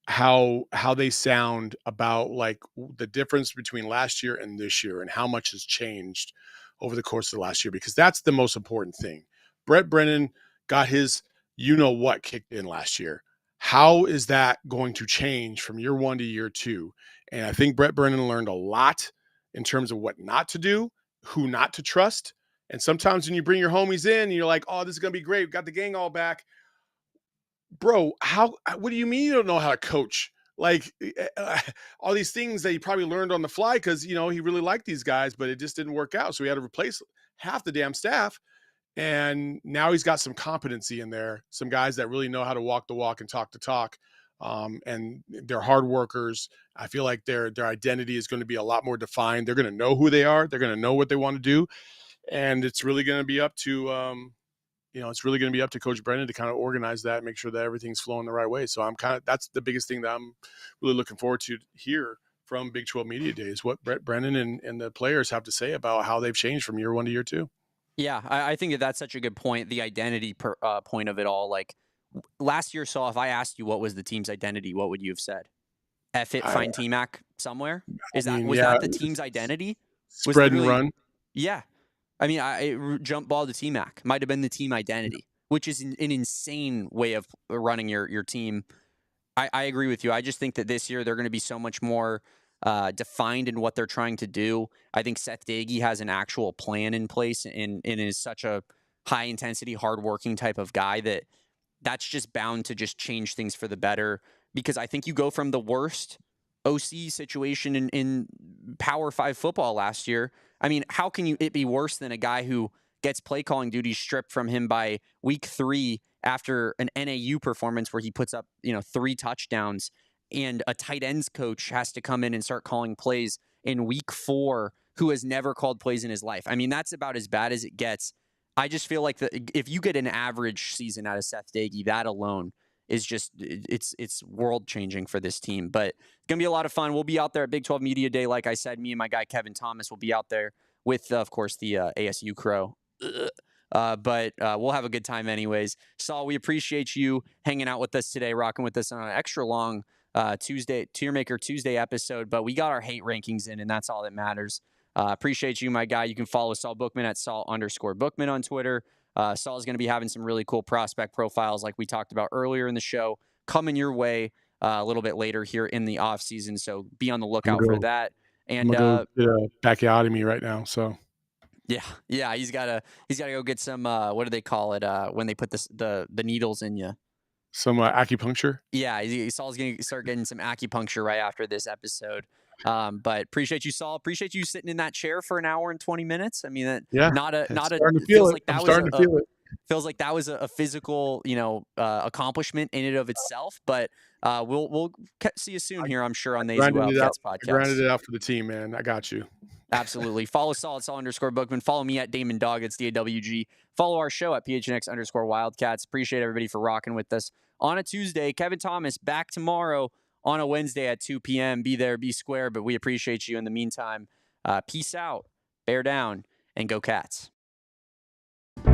how they sound about like the difference between last year and this year and how much has changed over the course of the last year, because that's the most important thing. Brett Brennan got his you know what kicked in last year. How is that going to change from year 1 to year 2? And I think Brett Brennan learned a lot in terms of what not to do, who not to trust. And sometimes when you bring your homies in and you're like, oh, this is going to be great, we've got the gang all back, bro, what do you mean you don't know how to coach? Like all these things that he probably learned on the fly because you know he really liked these guys, but it just didn't work out. So he had to replace half the damn staff. And now he's got some competency in there, some guys that really know how to walk the walk and talk the talk. And they're hard workers. I feel like their identity is going to be a lot more defined. They're going to know who they are. They're going to know what they want to do. And it's really going to be up to it's really going to be up to Coach Brennan to kind of organize that, and make sure that everything's flowing the right way. So that's the biggest thing that I'm really looking forward to hear from Big 12 Media Days, what Brett Brennan and the players have to say about how they've changed from year 1 to year 2. Yeah, I think that's such a good point. The identity point of it all. Like last year, Saul, if I asked you what was the team's identity, what would you have said? F it, I find T-Mac somewhere. Was yeah, that the team's identity? Was spread and literally, run. yeah. I mean, jump ball to T-Mac might have been the team identity, which is an insane way of running your team. I agree with you. I just think that this year they're going to be so much more defined in what they're trying to do. I think Seth Doege has an actual plan in place and is such a high intensity, hardworking type of guy that's just bound to just change things for the better. Because I think you go from the worst OC situation in Power 5 football last year. I mean, how can it be worse than a guy who gets play calling duties stripped from him by week 3 after an NAU performance where he puts up, 3 touchdowns, and a tight ends coach has to come in and start calling plays in week 4 who has never called plays in his life. I mean, that's about as bad as it gets. I just feel like if you get an average season out of Seth Doege, that alone is just it's world changing for this team. But it's gonna be a lot of fun. We'll be out there at Big 12 Media Day, like I said. Me and my guy Kevin Thomas will be out there with, of course, the ASU Crow. But we'll have a good time anyways. Saul, we appreciate you hanging out with us today, rocking with us on an extra long TierMaker Tuesday episode. But we got our hate rankings in, and that's all that matters. Appreciate you, my guy. You can follow Saul Bookman at Saul_Bookman on Twitter. Saul is going to be having some really cool prospect profiles like we talked about earlier in the show coming your way a little bit later here in the off season. So be on the lookout for that. And I'm gonna go get a bacchiotomy right now. So yeah, he's gotta go get some what do they call it when they put the needles in you? Some acupuncture. Yeah, Saul's gonna start getting some acupuncture right after this episode. But appreciate you, Saul. Appreciate you sitting in that chair for an hour and 20 minutes. I mean, feels like that was a physical, accomplishment in and of itself. But we'll see you soon here, I'm sure, on the AZ Wildcats podcast. I grinded it out for the team, man. I got you. Absolutely. Follow Saul at Saul_Bookman. Follow me at Damon Dog. It's DAWG. Follow our show at PHNX_Wildcats. Appreciate everybody for rocking with us on a Tuesday. Kevin Thomas back tomorrow on a Wednesday at 2 p.m. Be there, be square, but we appreciate you. In the meantime, peace out, bear down, and go Cats. We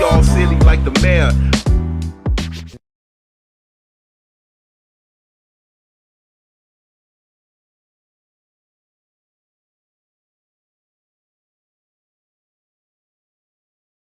all silly like the mayor.